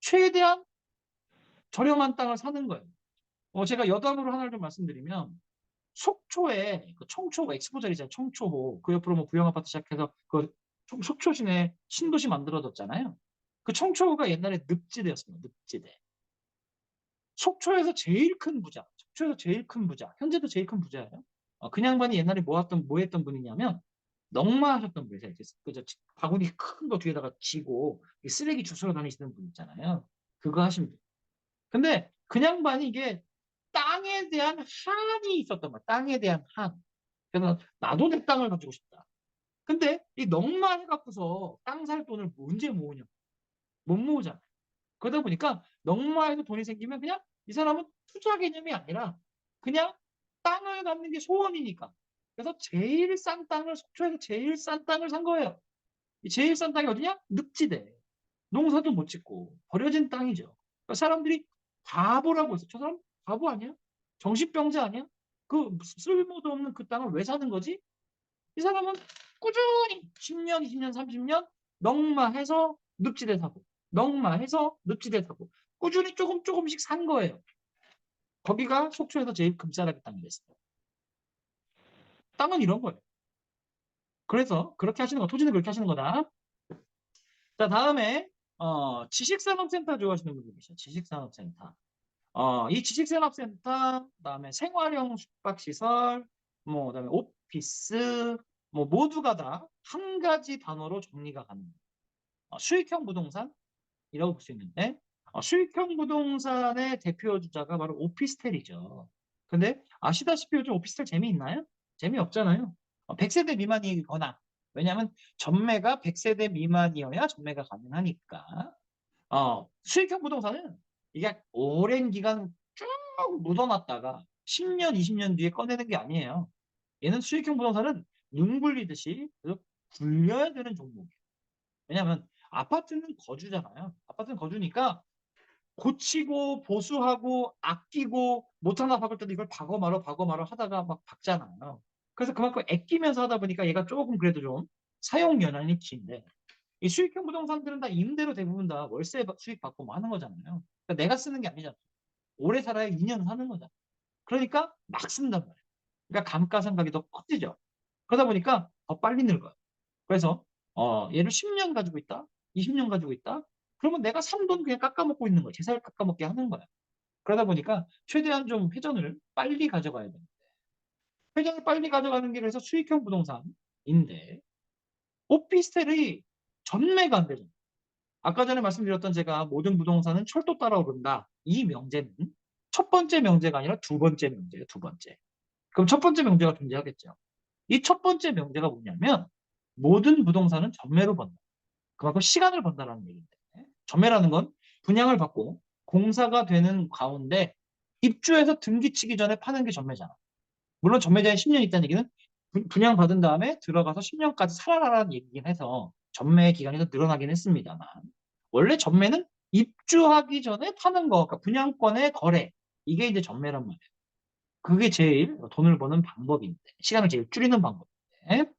최대한 저렴한 땅을 사는 거예요. 제가 여담으로 하나를 좀 말씀드리면 속초에 그 청초 엑스포절 있잖아요. 청초호. 그 옆으로 뭐 부영아파트 시작해서 그 속초 시내 신도시 만들어졌잖아요. 그 청초호가 옛날에 늪지대였습니다. 늪지대. 속초에서 제일 큰 부자. 속초에서 제일 큰 부자. 현재도 제일 큰 부자예요. 그 양반이 옛날에 뭐 했던 분이냐면 넉마하셨던 분이세요. 그저 바구니 큰 거 뒤에다가 쥐고 쓰레기 주스러 다니시는 분 있잖아요. 그거 하신 분. 근데 그 양반이 이게 땅에 대한 한이 있었던 거야. 땅에 대한 한. 그래서 나도 내 땅을 가지고 싶다. 근데 이 넉마 해갖고서 땅 살 돈을 언제 모으냐? 못 모으잖아. 그러다 보니까 넉마에서 돈이 생기면 그냥 이 사람은 투자 개념이 아니라 그냥 땅을 갖는 게 소원이니까. 그래서 제일 싼 땅을 속초에서 제일 싼 땅을 산 거예요. 이 제일 싼 땅이 어디냐? 늪지대. 농사도 못 짓고 버려진 땅이죠. 그러니까 사람들이 바보라고 해서 저 사람 바보 아니야? 정신병자 아니야? 그 쓸모도 없는 그 땅을 왜 사는 거지? 이 사람은 꾸준히 10년, 20년, 30년 넉마해서 늪지대 사고 넉마해서 늪지대 사고 꾸준히 조금씩 산 거예요. 거기가 속초에서 제일 금싸라기 땅이 됐어요. 땅은 이런 거예요. 그래서 그렇게 하시는 거, 토지는 그렇게 하시는 거다. 자, 다음에 지식산업센터 좋아하시는 분들 계셔. 지식산업센터. 이 지식산업센터, 그다음에 생활형 숙박시설, 뭐 그다음에 오피스, 뭐 모두가 다 한 가지 단어로 정리가 가능해요. 수익형 부동산이라고 볼 수 있는데 수익형 부동산의 대표 주자가 바로 오피스텔이죠. 근데 아시다시피 요즘 오피스텔 재미있나요? 재미없잖아요. 100세대 미만이거나 왜냐하면 전매가 100세대 미만이어야 전매가 가능하니까 수익형 부동산은 이게 오랜 기간 쭉 묻어놨다가 10년, 20년 뒤에 꺼내는 게 아니에요. 얘는 수익형 부동산은 눈 굴리듯이 계속 굴려야 되는 종목이에요. 왜냐하면 아파트는 거주잖아요. 아파트는 거주니까 고치고 보수하고 아끼고 못하나 박을 때도 이걸 박어 말어 하다가 막 박잖아요. 그래서 그만큼 아끼면서 하다 보니까 얘가 조금 그래도 좀 사용 연한이 긴데 이 수익형 부동산들은 다 임대로 대부분 다 월세 수익 받고 뭐 하는 거잖아요. 그러니까 내가 쓰는 게 아니잖아. 오래 살아야 2년 사는 거잖아. 그러니까 막 쓴단 말이에요. 그러니까 감가상각이 더 커지죠. 그러다 보니까 더 빨리 늙어요. 그래서 얘를 10년 가지고 있다, 20년 가지고 있다. 그러면 내가 산 돈 그냥 깎아먹고 있는 거야. 재살 깎아먹게 하는 거야. 그러다 보니까 최대한 좀 회전을 빨리 가져가야 돼. 회전을 빨리 가져가는 게 그래서 수익형 부동산인데 오피스텔이 전매가 안 되죠. 아까 전에 말씀드렸던 제가 모든 부동산은 철도 따라 오른다. 이 명제는 첫 번째 명제가 아니라 두 번째 명제예요. 두 번째. 그럼 첫 번째 명제가 존재하겠죠. 이 첫 번째 명제가 뭐냐면 모든 부동산은 전매로 번다. 그만큼 시간을 번다라는 얘기인데 전매라는 건 분양을 받고 공사가 되는 가운데 입주해서 등기치기 전에 파는 게 전매잖아. 물론 전매자에 10년 있다는 얘기는 분양 받은 다음에 들어가서 10년까지 살아라라는 얘기긴 해서 전매 기간이 더 늘어나긴 했습니다만 원래 전매는 입주하기 전에 파는 거, 그러니까 분양권의 거래 이게 이제 전매란 말이에요. 그게 제일 돈을 버는 방법인데 시간을 제일 줄이는 방법인데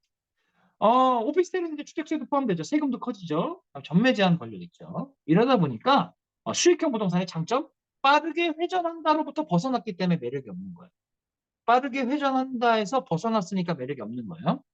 오피스텔은 이제 취득세도 포함되죠. 세금도 커지죠. 전매 제한 걸려있죠. 이러다 보니까 수익형 부동산의 장점 빠르게 회전한다로부터 벗어났기 때문에 매력이 없는 거예요. 빠르게 회전한다에서 벗어났으니까 매력이 없는 거예요.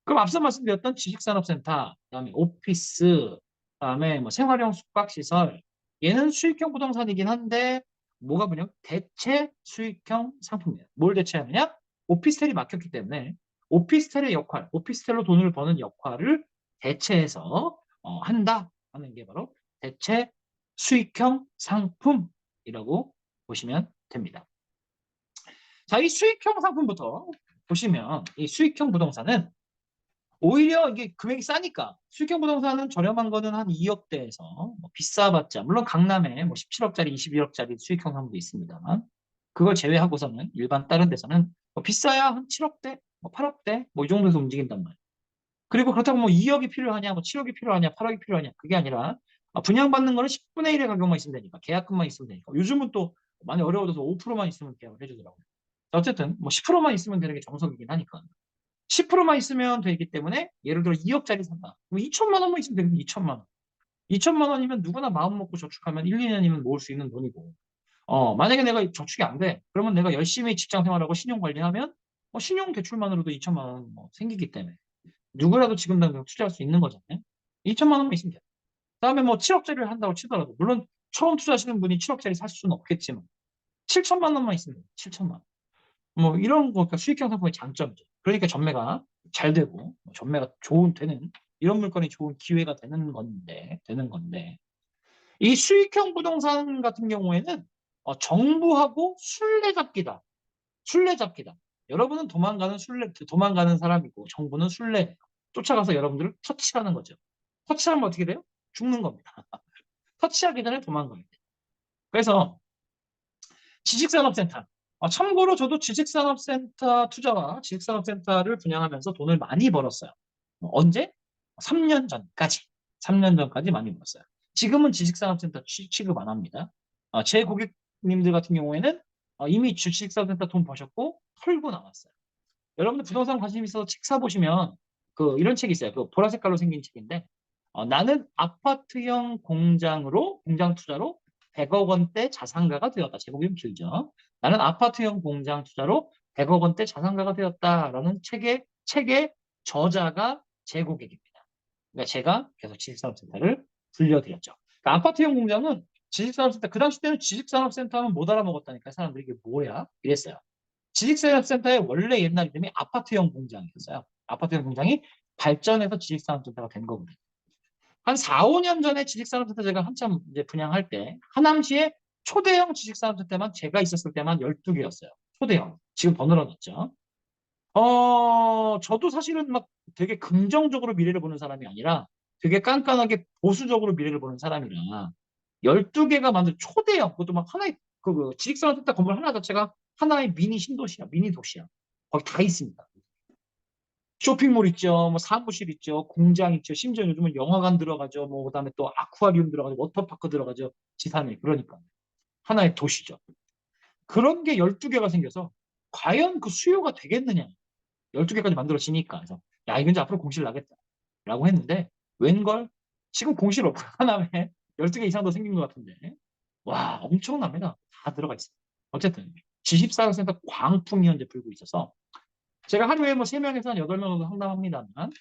그럼 앞서 말씀드렸던 지식산업센터, 그다음에 오피스, 그다음에 뭐 생활형 숙박시설, 얘는 수익형 부동산이긴 한데 뭐가 뭐냐? 대체 수익형 상품이에요. 뭘 대체하느냐? 오피스텔이 막혔기 때문에 오피스텔의 역할, 오피스텔로 돈을 버는 역할을 대체해서 한다 하는 게 바로 대체 수익형 상품이라고 보시면 됩니다. 자, 이 수익형 상품부터 보시면 이 수익형 부동산은 오히려 이게 금액이 싸니까 수익형 부동산은 저렴한 거는 한 2억대에서 뭐 비싸봤자 물론 강남에 뭐 17억짜리, 21억짜리 수익형 상품도 있습니다만 그걸 제외하고서는 일반 다른 데서는 뭐 비싸야 한 7억대, 뭐 8억대 뭐 이 정도에서 움직인단 말이에요. 그리고 그렇다고 뭐 2억이 필요하냐, 뭐 7억이 필요하냐, 8억이 필요하냐 그게 아니라 분양받는 거는 10분의 1의 가격만 있으면 되니까 계약금만 있으면 되니까 요즘은 또 많이 어려워져서 5%만 있으면 계약을 해주더라고요. 어쨌든 뭐 10%만 있으면 되는 게 정석이긴 하니까 10%만 있으면 되기 때문에 예를 들어 2억짜리 산다. 뭐 2천만 원만 있으면 되거든요. 2천만 원. 2천만 원이면 누구나 마음 먹고 저축하면 1, 2년이면 모을 수 있는 돈이고 만약에 내가 저축이 안 돼. 그러면 내가 열심히 직장 생활하고 신용 관리하면 신용 대출만으로도 2천만 원 생기기 때문에 누구라도 지금 당장 투자할 수 있는 거잖아요. 2천만 원만 있으면 돼. 그다음에 뭐 7억짜리를 한다고 치더라도 물론 처음 투자하시는 분이 7억짜리 사실 수는 없겠지만 7천만 원만 있으면 돼. 7천만 원. 뭐 이런 거 그러니까 수익형 상품의 장점이죠. 그러니까 전매가 잘 되고 전매가 되는 이런 물건이 좋은 기회가 되는 건데 이 수익형 부동산 같은 경우에는 정부하고 술래잡기다. 술래잡기다. 여러분은 도망가는 사람이고 정부는 술래 쫓아가서 여러분들을 터치하는 거죠. 터치하면 어떻게 돼요? 죽는 겁니다. 터치하기 전에 도망가야 돼. 그래서 지식산업센터. 참고로 저도 지식산업센터 투자와 지식산업센터를 분양하면서 돈을 많이 벌었어요. 언제? 3년 전까지. 3년 전까지 많이 벌었어요. 지금은 지식산업센터 취급 안 합니다. 제 고객님들 같은 경우에는 이미 지식산업센터 돈 버셨고 털고 나왔어요. 여러분들 부동산 관심 있어서 책 사보시면 이런 책이 있어요. 보라 색깔로 생긴 책인데 나는 아파트형 공장 투자로 100억 원대 자산가가 되었다. 제목이 좀 길죠. 나는 아파트형 공장 투자로 100억 원대 자산가가 되었다라는 책의 저자가 제 고객입니다. 그러니까 제가 계속 지식산업센터를 불려드렸죠. 그러니까 아파트형 공장은 지식산업센터, 그 당시 때는 지식산업센터 하면 못 알아먹었다니까 사람들이 이게 뭐야? 이랬어요. 지식산업센터의 원래 옛날 이름이 아파트형 공장이었어요. 아파트형 공장이 발전해서 지식산업센터가 된 거거든요. 한 4, 5년 전에 지식산업센터 제가 한참 이제 분양할 때 하남시에 초대형 지식산업센터만 제가 있었을 때만 12개였어요. 초대형. 지금 더 늘어났죠. 저도 사실은 막 되게 긍정적으로 미래를 보는 사람이 아니라 되게 깐깐하게 보수적으로 미래를 보는 사람이라 12개가 만든 초대형, 그것도 막 하나의 지식산업센터 건물 하나 자체가 하나의 미니 신도시야, 미니 도시야. 거기 다 있습니다. 쇼핑몰 있죠, 뭐 사무실 있죠, 공장 있죠, 심지어 요즘은 영화관 들어가죠, 뭐 그다음에 또 아쿠아리움 들어가죠, 워터파크 들어가죠, 지산에. 그러니까 하나의 도시죠. 그런 게 12개가 생겨서 과연 그 수요가 되겠느냐. 12개까지 만들어지니까. 그래서 야, 이건 이제 앞으로 공실 나겠다. 라고 했는데 웬걸 지금 공실 없고 하나에 12개 이상 더 생긴 것 같은데. 와, 엄청납니다. 다 들어가 있어요. 어쨌든 지식산업센터 광풍이 현재 불고 있어서 제가 하루에 뭐 3명에서 한 8명 정도 상담합니다만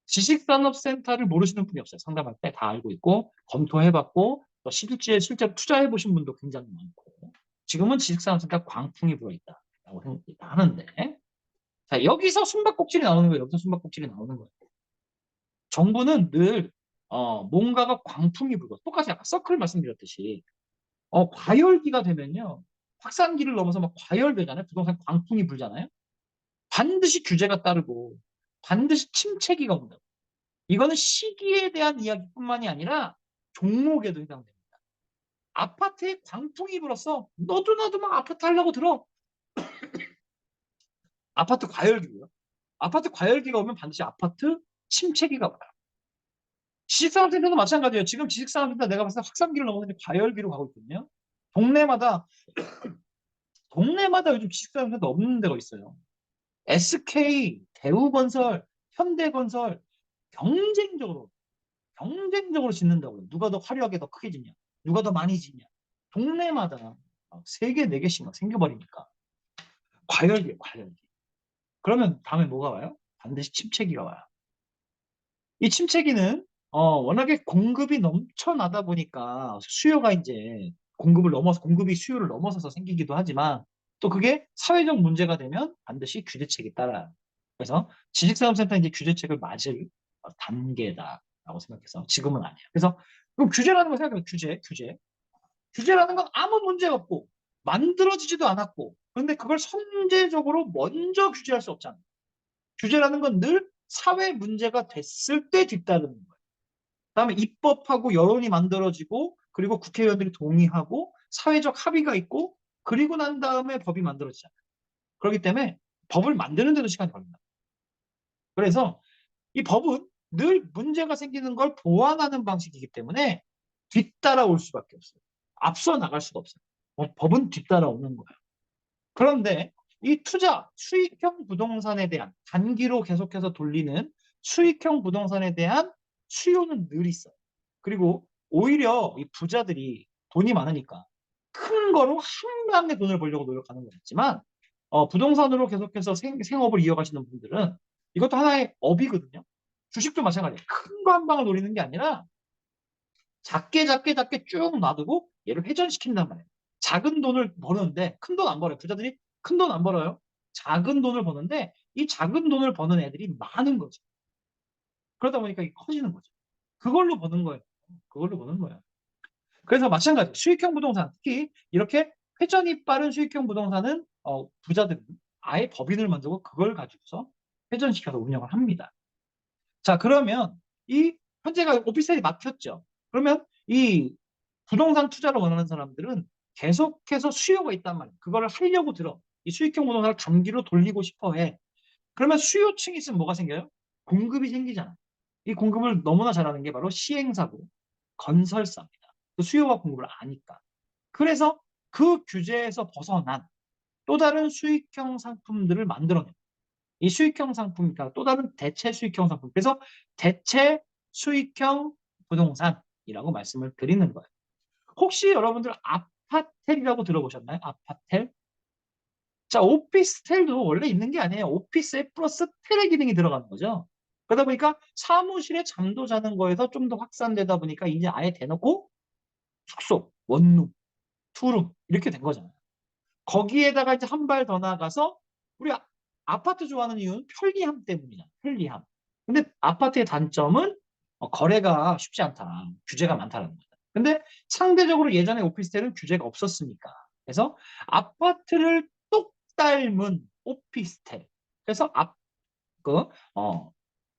지식산업센터를 모르시는 분이 없어요. 상담할 때 다 알고 있고 검토해봤고 또 실제로 투자해보신 분도 굉장히 많고 지금은 지식산업센터 광풍이 불어있다라고 하는데 자, 여기서 숨바꼭질이 나오는 거예요. 여기서 숨바꼭질이 나오는 거예요. 정부는 늘 뭔가가 광풍이 불고 똑같이 아까 서클 말씀드렸듯이 과열기가 되면요. 확산기를 넘어서 막 과열되잖아요. 부동산 광풍이 불잖아요. 반드시 규제가 따르고 반드시 침체기가 온다. 이거는 시기에 대한 이야기뿐만이 아니라 종목에도 해당됩니다. 아파트에 광풍이 불었어. 너도 나도 막 아파트 하려고 들어. 아파트 과열기고요. 아파트 과열기가 오면 반드시 아파트 침체기가 와요. 지식산업센터도 마찬가지예요. 지금 지식산업센터 내가 봤을 때 확산기를 넘어서 과열기로 가고 있거든요. 동네마다 요즘 지식산업센터 없는 데가 있어요. SK, 대우건설, 현대건설 경쟁적으로 짓는다고요. 누가 더 화려하게 더 크게 짓냐, 누가 더 많이 짓냐. 동네마다 3개, 4개씩 막 생겨버리니까 과열기예요, 과열기. 그러면 다음에 뭐가 와요? 반드시 침체기가 와요. 이 침체기는 워낙에 공급이 넘쳐나다 보니까 수요가 이제 공급이 수요를 넘어서서 생기기도 하지만 또 그게 사회적 문제가 되면 반드시 규제책이 따라요. 그래서 지식산업센터 이제 규제책을 맞을 단계다라고 생각해서 지금은 아니에요. 그래서 그럼 규제라는 걸 생각해요. 규제라는 건 아무 문제 없고 만들어지지도 않았고 그런데 그걸 선제적으로 먼저 규제할 수 없잖아요. 규제라는 건 늘 사회 문제가 됐을 때 뒤따르는 거예요. 그다음에 입법하고 여론이 만들어지고 그리고 국회의원들이 동의하고 사회적 합의가 있고 그리고 난 다음에 법이 만들어지잖아요. 그렇기 때문에 법을 만드는 데도 시간이 걸립니다. 그래서 이 법은 늘 문제가 생기는 걸 보완하는 방식이기 때문에 뒤따라올 수밖에 없어요. 앞서 나갈 수가 없어요. 법은 뒤따라오는 거예요. 그런데 이 수익형 부동산에 대한 단기로 계속해서 돌리는 수익형 부동산에 대한 수요는 늘 있어요. 그리고 오히려 이 부자들이 돈이 많으니까 큰 거로 한 방에 돈을 벌려고 노력하는 거겠지만 부동산으로 계속해서 생업을 이어가시는 분들은 이것도 하나의 업이거든요. 주식도 마찬가지예요. 큰 거 한 방을 노리는 게 아니라 작게 쭉 놔두고 얘를 회전시킨단 말이에요. 작은 돈을 버는데 큰 돈 안 벌어요. 부자들이 큰 돈 안 벌어요. 작은 돈을 버는데 이 작은 돈을 버는 애들이 많은 거죠. 그러다 보니까 이게 커지는 거죠. 그걸로 버는 거예요. 그걸로 버는 거예요. 그래서 마찬가지 수익형 부동산 특히 이렇게 회전이 빠른 수익형 부동산은 부자들은 아예 법인을 만들고 그걸 가지고서 회전시켜서 운영을 합니다. 자, 그러면 이 현재가 오피스텔이 막혔죠. 그러면 이 부동산 투자를 원하는 사람들은 계속해서 수요가 있단 말이에요. 그거를 하려고 들어. 이 수익형 부동산을 단기로 돌리고 싶어 해. 그러면 수요층이 있으면 뭐가 생겨요? 공급이 생기잖아. 이 공급을 너무나 잘하는 게 바로 시행사고 건설사입니다. 그 수요와 공급을 아니까. 그래서 그 규제에서 벗어난 또 다른 수익형 상품들을 만들어내요. 이 수익형 상품이니까 또 다른 대체 수익형 상품. 그래서 대체 수익형 부동산이라고 말씀을 드리는 거예요. 혹시 여러분들 아파텔이라고 들어보셨나요? 아파텔? 자, 오피스텔도 원래 있는 게 아니에요. 오피스에 플러스 텔의 기능이 들어가는 거죠. 그러다 보니까 사무실에 잠도 자는 거에서 좀 더 확산되다 보니까 이제 아예 대놓고 숙소, 원룸, 투룸 이렇게 된 거잖아요. 거기에다가 이제 한 발 더 나가서 우리 아파트 좋아하는 이유는 편리함 때문이야. 편리함. 근데 아파트의 단점은 거래가 쉽지 않다. 규제가 많다는 거다. 근데 상대적으로 예전에 오피스텔은 규제가 없었으니까. 그래서 아파트를 똑 닮은 오피스텔. 그래서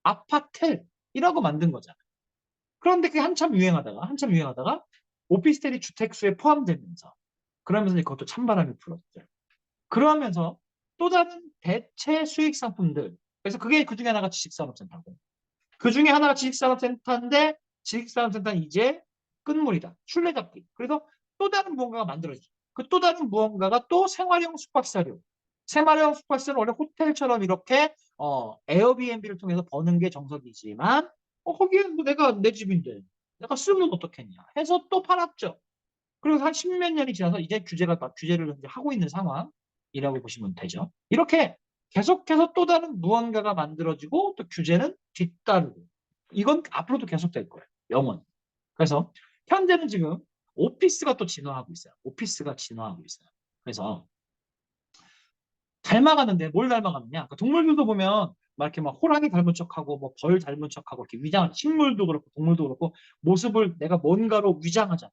아파텔이라고 만든 거잖아요. 그런데 그게 한참 유행하다가 오피스텔이 주택수에 포함되면서 그러면서 이제 그것도 찬바람이 불었죠. 그러면서 또 다른 대체 수익 상품들. 그래서 그게 그 중에 하나가 지식산업센터고. 그 중에 하나가 지식산업센터인데 지식산업센터는 이제 끝물이다. 술래잡기. 그래서 또 다른 무언가가 만들어지죠. 그 또 다른 무언가가 또 생활형 숙박시설이요. 생활형 숙박시설은 원래 호텔처럼 이렇게 에어비앤비를 통해서 버는 게 정석이지만 거기에 뭐 내가 내 집인데 내가 쓰면 어떻겠냐 해서 또 팔았죠. 그리고 한 십몇 년이 지나서 이제 규제를 이제 하고 있는 상황이라고 보시면 되죠. 이렇게 계속해서 또 다른 무언가가 만들어지고 또 규제는 뒤따르고 이건 앞으로도 계속될 거예요. 영원. 그래서 현재는 지금 오피스가 또 진화하고 있어요. 오피스가 진화하고 있어요. 그래서 닮아가는데 뭘 닮아가느냐? 그러니까 동물들도 보면 막 이렇게 막 호랑이 닮은 척하고 뭐 벌 닮은 척하고 이렇게 위장, 식물도 그렇고 동물도 그렇고 모습을 내가 뭔가로 위장하잖아.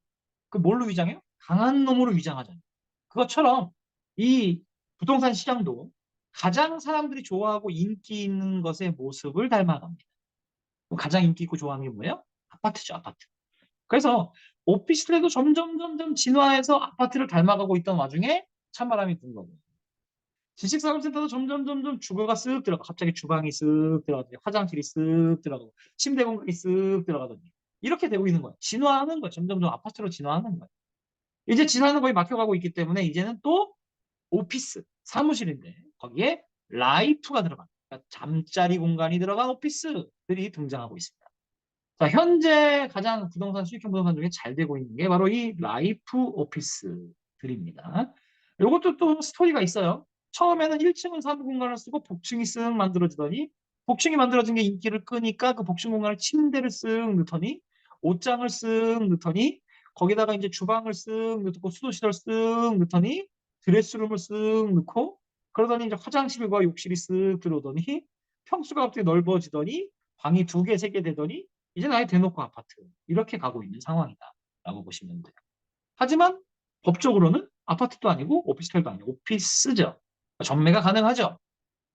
그 뭘로 위장해요? 강한 놈으로 위장하잖아요. 그것처럼 이 부동산 시장도 가장 사람들이 좋아하고 인기 있는 것의 모습을 닮아갑니다. 가장 인기 있고 좋아하는 게 뭐예요? 아파트죠, 아파트. 그래서 오피스텔도 점점 진화해서 아파트를 닮아가고 있던 와중에 찬바람이 분 거고. 지식산업센터도 점점 주거가 쓱 들어가. 갑자기 주방이 쓱 들어가더니 화장실이 쓱 들어가고 침대 공간이 쓱 들어가더니 이렇게 되고 있는 거예요. 진화하는 거예요. 점점 아파트로 진화하는 거예요. 이제 진화는 거의 막혀가고 있기 때문에 이제는 또 오피스, 사무실인데 거기에 라이프가 들어간 그러니까 잠자리 공간이 들어간 오피스들이 등장하고 있습니다. 자, 현재 가장 부동산 수익형 부동산 중에 잘 되고 있는 게 바로 이 라이프 오피스들입니다. 이것도 또 스토리가 있어요. 처음에는 1층은 사무 공간을 쓰고 복층이 쓱 만들어지더니 복층이 만들어진 게 인기를 끄니까 그 복층 공간에 침대를 쓱 넣더니 옷장을 쓱 넣더니 거기다가 이제 주방을 쓱 넣고 수도시설 쓱 넣더니 드레스룸을 쓱 넣고 그러더니 이제 화장실과 욕실이 쓱 들어오더니 평수가 갑자기 넓어지더니 방이 2개, 3개 되더니 이제 아예 대놓고 아파트 이렇게 가고 있는 상황이다라고 보시면 돼요. 하지만 법적으로는 아파트도 아니고 오피스텔도 아니고 오피스죠. 전매가 가능하죠.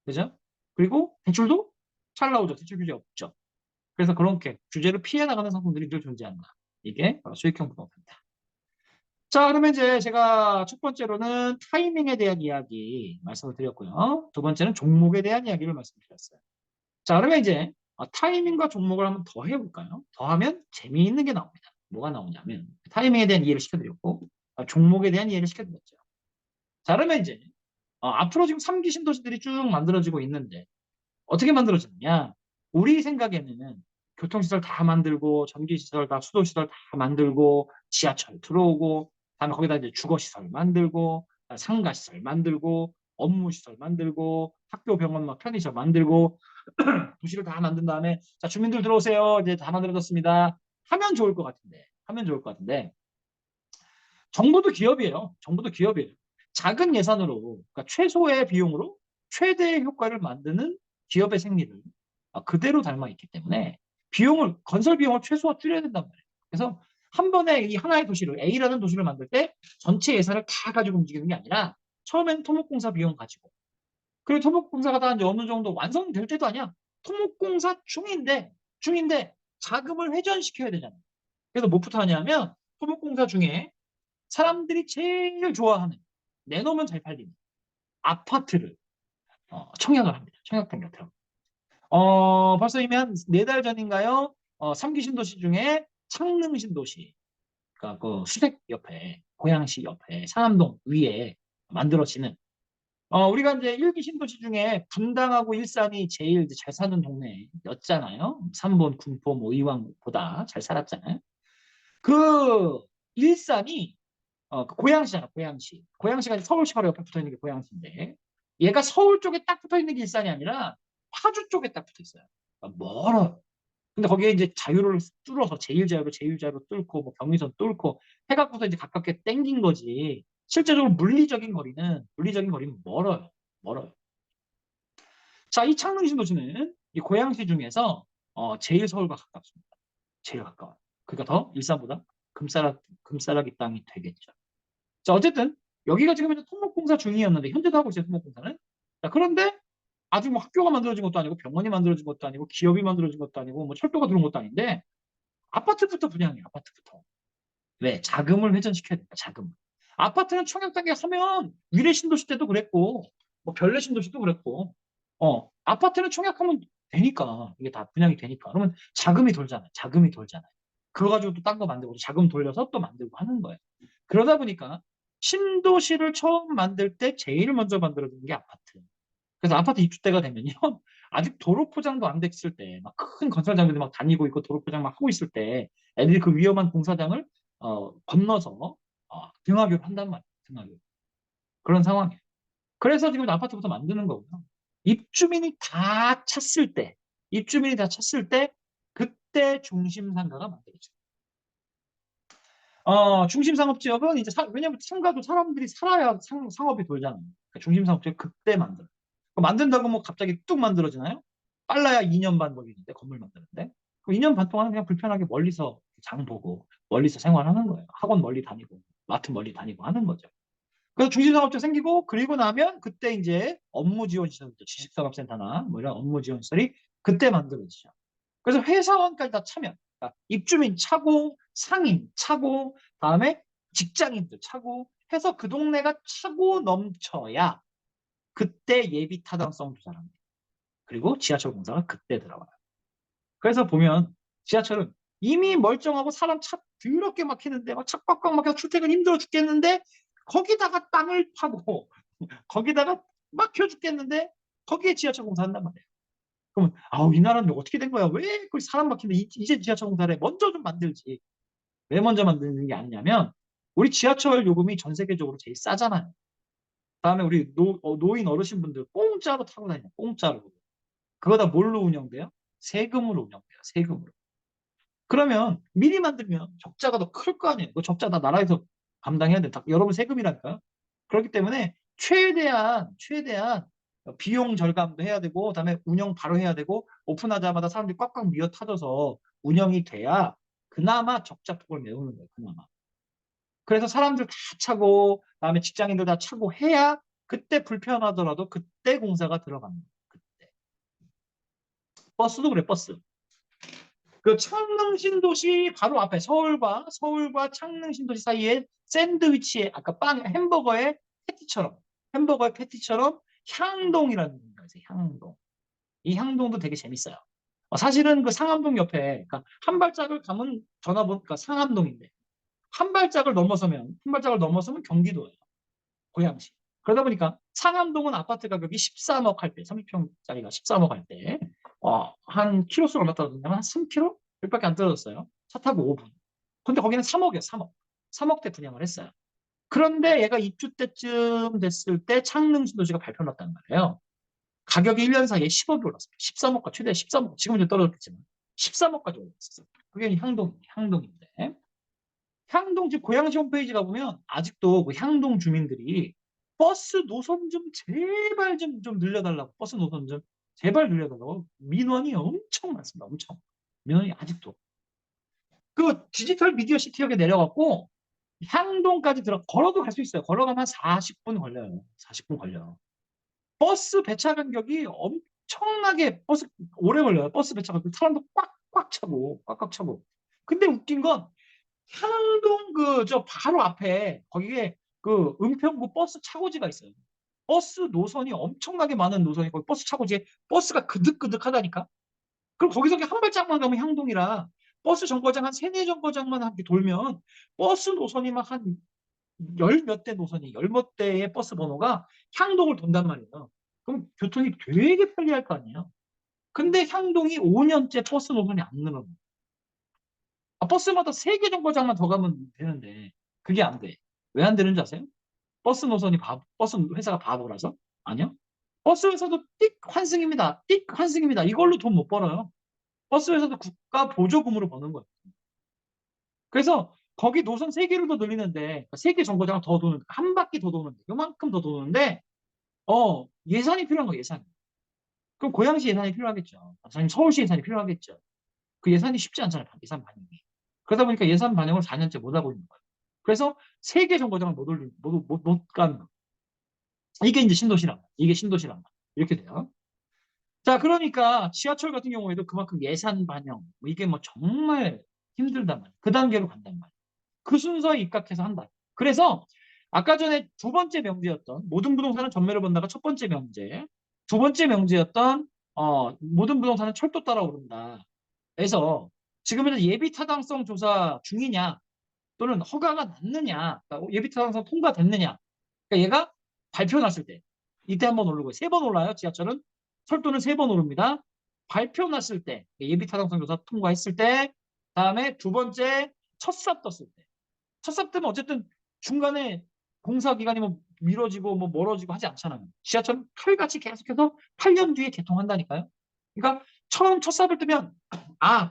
그죠? 그리고 대출도 잘 나오죠. 대출 규제 없죠. 그래서 그렇게 규제를 피해 나가는 상품들이 늘 존재한다. 이게 바로 수익형 부동산이다. 자, 그러면 이제 제가 첫 번째로는 타이밍에 대한 이야기 말씀을 드렸고요. 두 번째는 종목에 대한 이야기를 말씀드렸어요. 자, 그러면 이제 타이밍과 종목을 한번 더 해볼까요? 더 하면 재미있는 게 나옵니다. 뭐가 나오냐면 타이밍에 대한 이해를 시켜드렸고 종목에 대한 이해를 시켜드렸죠. 자, 그러면 이제 앞으로 지금 3기 신도시들이 쭉 만들어지고 있는데 어떻게 만들어지느냐? 우리 생각에는 교통시설 다 만들고 전기시설 다 수도시설 다 만들고 지하철 들어오고 다음에 거기다 이제 주거시설 만들고 상가시설 만들고 업무시설 만들고 학교 병원 막 편의시설 만들고 도시를 다 만든 다음에 자 주민들 들어오세요 이제 다 만들어졌습니다 하면 좋을 것 같은데 정부도 기업이에요. 정부도 기업이에요. 작은 예산으로 그러니까 최소의 비용으로 최대의 효과를 만드는 기업의 생리를 그대로 닮아 있기 때문에 건설 비용을 최소화 줄여야 된단 말이에요. 그래서 한 번에 이 하나의 도시를 A라는 도시를 만들 때 전체 예산을 다 가지고 움직이는 게 아니라 처음엔 토목공사 비용 가지고 그리고 토목공사가 다 이제 어느 정도 완성될 때도 아니야. 토목공사 중인데 자금을 회전시켜야 되잖아요. 그래서 뭐부터 하냐면 토목공사 중에 사람들이 제일 좋아하는 내놓으면 잘 팔리는 아파트를 청약을 합니다. 청약 단계가 벌써 이미 한 4달 전인가요? 3기 신도시 중에 창릉 신도시, 그러니까 그 수색 옆에, 고양시 옆에, 상암동 위에 만들어지는 우리가 이제 1기 신도시 중에 분당하고 일산이 제일 이제 잘 사는 동네였잖아요. 삼본, 군포, 뭐 의왕보다 잘 살았잖아요. 그 일산이 그 고양시잖아, 고양시. 고양시가 서울시 바로 옆에 붙어 있는 게 고양시인데, 얘가 서울 쪽에 딱 붙어 있는 게 일산이 아니라 파주 쪽에 딱 붙어 있어요. 그러니까 멀어요. 근데 거기에 이제 자유를 뚫어서 제일자유로 뚫고, 뭐 경의선 뚫고 해갖고서 이제 가깝게 땡긴 거지. 실제적으로 물리적인 거리는 멀어요. 멀어요. 자, 이 창릉 신도시는 이 고양시 중에서 제일 서울과 가깝습니다. 제일 가까워요. 그러니까 더 일산보다 금싸라기 땅이 되겠죠. 자, 어쨌든 여기가 지금 이제 토목공사 중이었는데 현재도 하고 있어요, 토목공사는. 자, 그런데 아직 뭐 학교가 만들어진 것도 아니고 병원이 만들어진 것도 아니고 기업이 만들어진 것도 아니고 뭐 철도가 들어온 것도 아닌데 아파트부터 분양해요, 아파트부터. 왜? 자금을 회전시켜야 된다, 자금. 아파트는 청약 단계 하면 위례 신도시 때도 그랬고, 뭐 별내 신도시도 그랬고, 아파트는 청약하면 되니까, 이게 다 분양이 되니까. 그러면 자금이 돌잖아요. 자금이 돌잖아요. 그거 가지고 또 딴 거 만들고, 자금 돌려서 또 만들고 하는 거예요. 그러다 보니까 신도시를 처음 만들 때 제일 먼저 만들어진 게 아파트. 그래서 아파트 입주 때가 되면요. 아직 도로 포장도 안 됐을 때, 막 큰 건설 장비들 막 다니고 있고 도로 포장 막 하고 있을 때, 애들이 그 위험한 공사장을 건너서 등하교를 한단 말이에요. 등하교. 그런 상황이에요. 그래서 지금 아파트부터 만드는 거고요. 입주민이 다 찼을 때, 입주민이 다 찼을 때, 그때 중심상가가 만들어져요. 중심상업지역은 이제 왜냐면 상가도 사람들이 살아야 상업이 돌잖아요. 그러니까 중심상업지역 그때 만들어요. 만든다고 뭐 갑자기 뚝 만들어지나요? 빨라야 2년 반 걸리는데 건물 만드는데 그 2년 반 동안 그냥 불편하게 멀리서 장 보고 멀리서 생활하는 거예요. 학원 멀리 다니고 마트 멀리 다니고 하는 거죠. 그래서 중심상업체 생기고 그리고 나면 그때 이제 업무 지원 시설, 지식산업센터나 뭐 이런 업무 지원 시설이 그때 만들어지죠. 그래서 회사원까지 다 차면 그러니까 입주민 차고 상인 차고 다음에 직장인들 차고 해서 그 동네가 차고 넘쳐야 그때 예비 타당성 조사를 합니다. 그리고 지하철 공사가 그때 들어가요. 그래서 보면 지하철은 이미 멀쩡하고 사람 차 더럽게 막히는데 막 차 꽉꽉 막혀서 출퇴근 힘들어 죽겠는데 거기다가 땅을 파고 거기다가 막혀 죽겠는데 거기에 지하철 공사한단 말이에요. 그러면 아우 이 나라는 어떻게 된 거야? 왜 그 사람 막히는데 이제 지하철 공사를 해? 먼저 좀 만들지. 왜 먼저 만드는 게 아니냐면 우리 지하철 요금이 전 세계적으로 제일 싸잖아요. 다음에 우리 노인 어르신분들 공짜로 타고 다녀요. 공짜로. 그거 다 뭘로 운영돼요? 세금으로 운영돼요. 세금으로. 그러면 미리 만들면 적자가 더 클 거 아니에요. 그 적자 다 나라에서 감당해야 돼. 다 여러분 세금이라니까요. 그렇기 때문에 최대한 비용 절감도 해야 되고 그다음에 운영 바로 해야 되고 오픈하자마자 사람들이 꽉꽉 미어 타져서 운영이 돼야 그나마 적자폭을 메우는 거예요. 그나마. 그래서 사람들 다 차고 그다음에 직장인들 다 차고 해야 그때 불편하더라도 그때 공사가 들어갑니다. 그때. 버스도 그래 버스. 그 창릉 신도시 바로 앞에 서울과 창릉 신도시 사이에 샌드위치에 아까 빵 햄버거의 패티처럼 향동이라는 데가 있어요. 향동. 이 향동도 되게 재밌어요. 사실은 그 상암동 옆에 그러니까 한 발짝을 가면 전화번 그러니까 상암동인데 한 발짝을 넘어서면 경기도예요. 고양시. 그러다 보니까 상암동은 아파트 가격이 13억 할 때, 30평짜리가 13억 할 때, 한 키로수가 얼마 떨어졌냐면 한 3km? 여기밖에 안 떨어졌어요. 차 타고 5분. 근데 거기는 3억이에요, 3억. 3억대 분양을 했어요. 그런데 얘가 입주 때쯤 됐을 때 창릉 신도시가 발표 났단 말이에요. 가격이 1년 사이에 10억이 올랐어요. 13억과 최대 13억. 지금은 좀 떨어졌겠지만 13억까지 올랐어요. 그게 향동인데. 향동 집 고양시 홈페이지 가보면 아직도 그 향동 주민들이 버스 노선 좀 제발 좀 늘려달라고 버스 노선 좀 제발 늘려달라고 민원이 엄청 많습니다. 엄청 민원이 아직도 그 디지털 미디어 시티역에 내려갔고 향동까지 걸어도 갈 수 있어요. 걸어가면 한 40분 걸려요. 40분 걸려. 버스 배차 간격이 엄청나게 오래 걸려요. 버스 배차 간격 사람도 꽉꽉 차고. 근데 웃긴 건 향동 저 바로 앞에 거기에 그 은평구 버스 차고지가 있어요. 버스 노선이 엄청나게 많은 노선이 거기 버스 차고지에 버스가 그득그득하다니까. 그럼 거기서 그냥 한 발짝만 가면 향동이라 버스 정거장 한 세네 정거장만 함께 돌면 버스 노선이 막 한 열 몇 대 노선이 열 몇 대의 버스 번호가 향동을 돈단 말이에요. 그럼 교통이 되게 편리할 거 아니에요. 근데 향동이 5년째 버스 노선이 안 늘어나요. 버스마다 3개 정거장만 더 가면 되는데 그게 안 돼. 왜 안 되는지 아세요? 버스 회사가 바보라서? 아니요. 버스 회사도 띡 환승입니다. 띡 환승입니다. 이걸로 돈 못 벌어요. 버스 회사도 국가 보조금으로 버는 거예요. 그래서 거기 노선 3개를 더 늘리는데 3개 정거장을 더 도는 한 바퀴 더 도는데 요만큼 더 도는데 예산이 필요한 거예요. 예산. 그럼 고양시 예산이 필요하겠죠. 아니면 서울시 예산이 필요하겠죠. 그 예산이 쉽지 않잖아요. 예산 반영이. 그러다 보니까 예산 반영을 4년째 못 하고 있는 거예요. 그래서 세계 정거장을 못 가는 거예요. 이게 이제 신도시란 말이에요. 이게 신도시란 말이에요. 이렇게 돼요. 자, 그러니까 지하철 같은 경우에도 그만큼 예산 반영, 이게 뭐 정말 힘들단 말이에요. 그 단계로 간단 말이에요. 그 순서에 입각해서 한다. 그래서 아까 전에 두 번째 명제였던 모든 부동산은 전매를 본다가 첫 번째 명제, 두 번째 명제였던 모든 부동산은 철도 따라 오른다. 그래서 지금은 예비 타당성 조사 중이냐 또는 허가가 났느냐, 그러니까 예비 타당성 통과됐느냐. 그러니까 얘가 발표 났을 때 이때 한번 오르고 세 번 올라요. 지하철은 철도는 세 번 오릅니다. 발표 났을 때 예비 타당성 조사 통과했을 때, 다음에 두 번째 첫삽 떴을 때. 첫삽 뜨면 어쨌든 중간에 공사 기간이 뭐 미뤄지고 뭐 멀어지고 하지 않잖아요. 지하철은 칼같이 계속해서 8년 뒤에 개통한다니까요. 그러니까 처음 첫삽을 뜨면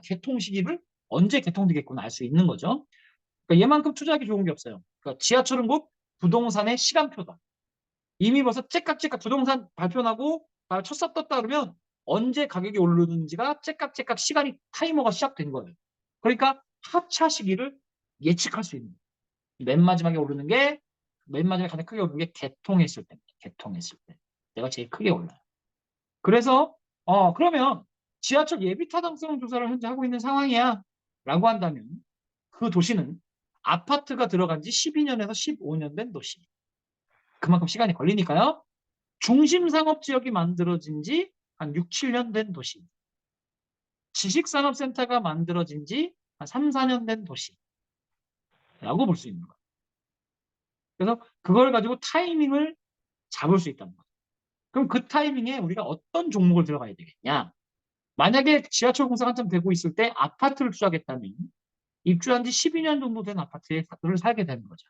개통 시기를 언제 개통되겠구나 알 수 있는 거죠. 그러니까 얘만큼 투자하기 좋은 게 없어요. 그러니까 지하철은 곧 부동산의 시간표다. 이미 벌써 째깍째깍 부동산 발표 나고 첫삽 떴다 그러면 언제 가격이 오르는지가 째깍째깍 시간이 타이머가 시작된 거예요. 그러니까 하차 시기를 예측할 수 있는 거예요. 맨 마지막에 오르는 게, 맨 마지막에 가장 크게 오르는 게 개통했을 때입니다. 개통했을 때. 내가 제일 크게 올라요. 그래서, 그러면 지하철 예비 타당성 조사를 현재 하고 있는 상황이야. 라고 한다면 그 도시는 아파트가 들어간 지 12년에서 15년 된 도시. 그만큼 시간이 걸리니까요. 중심상업지역이 만들어진 지 한 6, 7년 된 도시. 지식산업센터가 만들어진 지 한 3, 4년 된 도시라고 볼 수 있는 거예요. 그래서 그걸 가지고 타이밍을 잡을 수 있다는 거예요. 그럼 그 타이밍에 우리가 어떤 종목을 들어가야 되겠냐? 만약에 지하철 공사가 한참 되고 있을 때 아파트를 투자하겠다면 입주한 지 12년 정도 된 아파트를 살게 되는 거죠.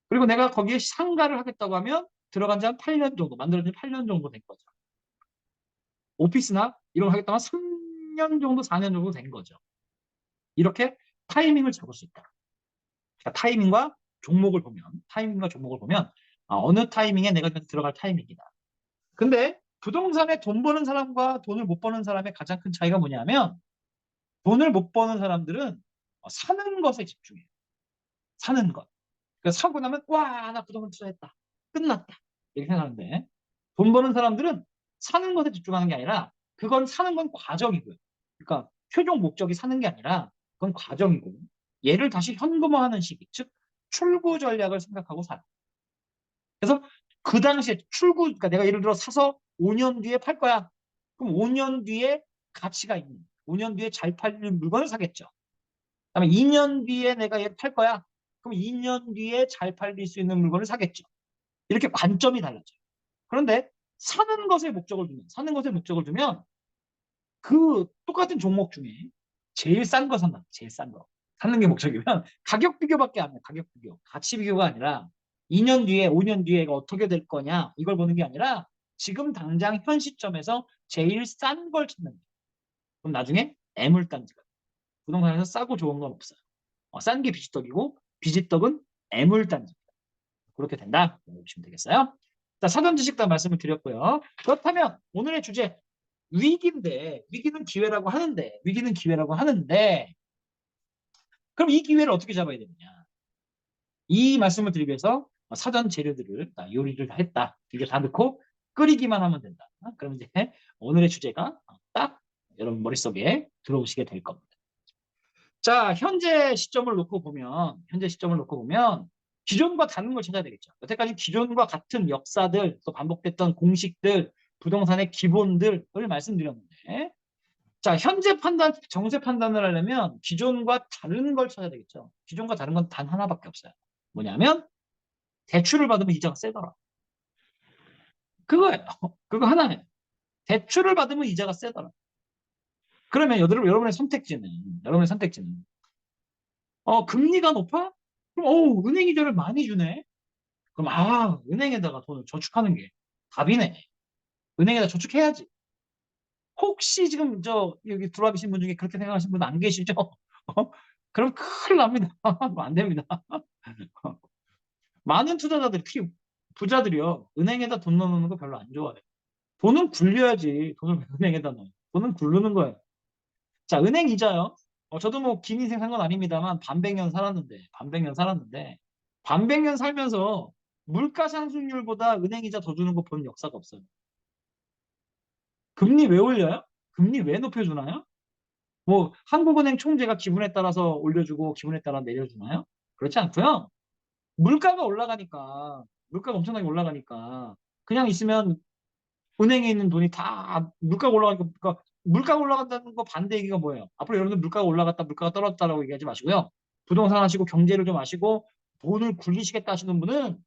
그리고 내가 거기에 상가를 하겠다고 하면 들어간 지 한 8년 정도, 만들어진 지 8년 정도 된 거죠. 오피스나 이런 거 하겠다면 3년 정도, 4년 정도 된 거죠. 이렇게 타이밍을 잡을 수 있다. 그러니까 타이밍과 종목을 보면 어느 타이밍에 내가 들어갈 타이밍이다. 근데 부동산에 돈 버는 사람과 돈을 못 버는 사람의 가장 큰 차이가 뭐냐면, 돈을 못 버는 사람들은 사는 것에 집중해요. 사는 것. 그래서 사고 나면 와, 나 부동산 투자했다. 끝났다. 이렇게 생각하는데, 돈 버는 사람들은 사는 것에 집중하는 게 아니라, 그건 사는 건 과정이고요. 그러니까 최종 목적이 사는 게 아니라 그건 과정이고, 얘를 다시 현금화하는 시기, 즉 출구 전략을 생각하고 살아. 그래서 그 당시에 그러니까 내가 예를 들어 사서 5년 뒤에 팔 거야. 그럼 5년 뒤에 가치가 있는, 5년 뒤에 잘 팔리는 물건을 사겠죠. 그다음에 2년 뒤에 내가 얘를 팔 거야. 그럼 2년 뒤에 잘 팔릴 수 있는 물건을 사겠죠. 이렇게 관점이 달라져요. 그런데 사는 것에 목적을 두면 그 똑같은 종목 중에 제일 싼 거 산다. 제일 싼 거. 사는 게 목적이면 가격 비교밖에 안 해. 가격 비교. 가치 비교가 아니라 2년 뒤에, 5년 뒤에가 어떻게 될 거냐 이걸 보는 게 아니라 지금 당장 현 시점에서 제일 싼 걸 찾는 거예요. 그럼 나중에 애물단지가 돼요. 부동산에서 싸고 좋은 건 없어요. 싼 게 비지떡이고 비지떡은 애물단지입니다. 그렇게 된다. 보시면 되겠어요. 자, 사전 지식단 말씀을 드렸고요. 그렇다면 오늘의 주제 위기는 기회라고 하는데 그럼 이 기회를 어떻게 잡아야 되느냐? 이 말씀을 드리기 위해서 사전 재료들을 요리를 다 했다. 이게 다 넣고 끓이기만 하면 된다. 그럼 이제 오늘의 주제가 딱 여러분 머릿속에 들어오시게 될 겁니다. 자, 현재 시점을 놓고 보면 기존과 다른 걸 찾아야 되겠죠. 여태까지 기존과 같은 역사들, 또 반복됐던 공식들, 부동산의 기본들을 말씀드렸는데, 자, 정세 판단을 하려면 기존과 다른 걸 찾아야 되겠죠. 기존과 다른 건 단 하나밖에 없어요. 뭐냐면 대출을 받으면 이자가 세더라. 그거예요. 그거 하나예요. 대출을 받으면 이자가 세더라. 그러면 여러분의 선택지는 금리가 높아? 그럼 은행 이자를 많이 주네. 그럼 은행에다가 돈을 저축하는 게 답이네. 은행에다 저축해야지. 혹시 지금 여기 들어와 계신 분 중에 그렇게 생각하시는 분 안 계시죠? 그럼 큰일 납니다. 안 됩니다. 많은 투자자들이, 특히 부자들이요, 은행에다 돈 넣어놓는 거 별로 안 좋아해요. 돈은 굴려야지. 돈을 왜 은행에다 넣어요? 돈은 굴르는 거예요. 자, 은행 이자요. 저도 뭐 긴 인생 산 건 아닙니다만 반백년 살면서 물가 상승률보다 은행 이자 더 주는 거 본 역사가 없어요. 금리 왜 올려요? 금리 왜 높여주나요? 뭐 한국은행 총재가 기분에 따라서 올려주고 기분에 따라 내려주나요? 그렇지 않고요. 물가가 올라가니까, 물가가 엄청나게 올라가니까, 그냥 있으면 은행에 있는 돈이 다 물가가 올라가니까, 그러니까 물가가 올라간다는 거 반대 얘기가 뭐예요? 앞으로 여러분들 물가가 올라갔다, 물가가 떨어졌다라고 얘기하지 마시고요. 부동산 하시고 경제를 좀 아시고 돈을 굴리시겠다 하시는 분은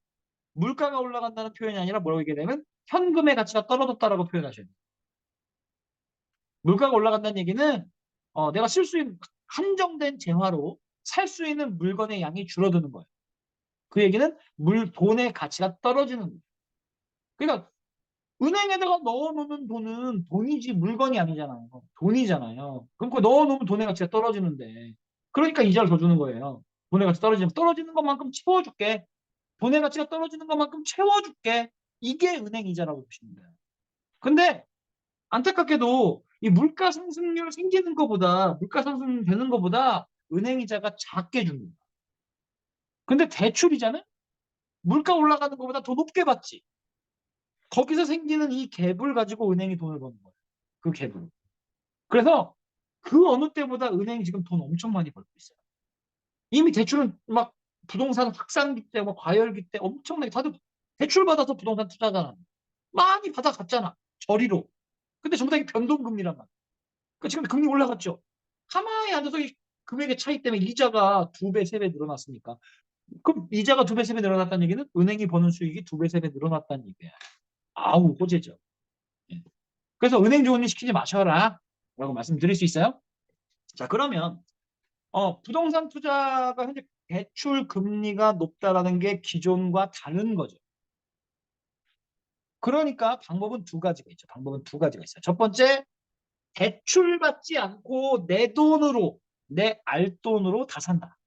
물가가 올라간다는 표현이 아니라 뭐라고 얘기하냐면 현금의 가치가 떨어졌다라고 표현하셔야 돼요. 물가가 올라간다는 얘기는 내가 쓸 수 있는 한정된 재화로 살 수 있는 물건의 양이 줄어드는 거예요. 그 얘기는 돈의 가치가 떨어지는 거예요. 그러니까 은행에다가 넣어놓는 돈은 돈이지 물건이 아니잖아요. 돈이잖아요. 그럼 그 넣어놓으면 돈의 가치가 떨어지는데 그러니까 이자를 더 주는 거예요. 돈의 가치 떨어지면 떨어지는 것만큼 채워줄게. 돈의 가치가 떨어지는 것만큼 채워줄게. 이게 은행 이자라고 보시면 돼요. 근데 안타깝게도 이 물가 상승률 생기는 것보다 물가 상승 되는 것보다 은행 이자가 작게 줍니다. 근데 대출 이자는 물가 올라가는 것보다 더 높게 받지. 거기서 생기는 이 갭을 가지고 은행이 돈을 버는 거예요. 그 갭을. 그래서 그 어느 때보다 은행이 지금 돈 엄청 많이 벌고 있어요. 이미 대출은 막 부동산 확산기 때, 뭐 과열기 때 엄청나게 다들 대출 받아서 부동산 투자잖아. 많이 받아갔잖아. 저리로. 근데 전부 다 이게 변동금리란 말이야. 그 지금 금리 올라갔죠. 가만히 앉아서 이 금액의 차이 때문에 이자가 2배, 3배 늘어났으니까. 그럼 이자가 2배, 3배 늘어났다는 얘기는 은행이 버는 수익이 2배, 3배 늘어났다는 얘기야. 아우, 호재죠. 예. 그래서 은행 좋은 일 시키지 마셔라. 라고 말씀드릴 수 있어요. 자, 그러면, 부동산 투자가 현재 대출 금리가 높다라는 게 기존과 다른 거죠. 그러니까 방법은 두 가지가 있죠. 방법은 두 가지가 있어요. 첫 번째, 대출 받지 않고 내 돈으로, 내 알돈으로 다 산다.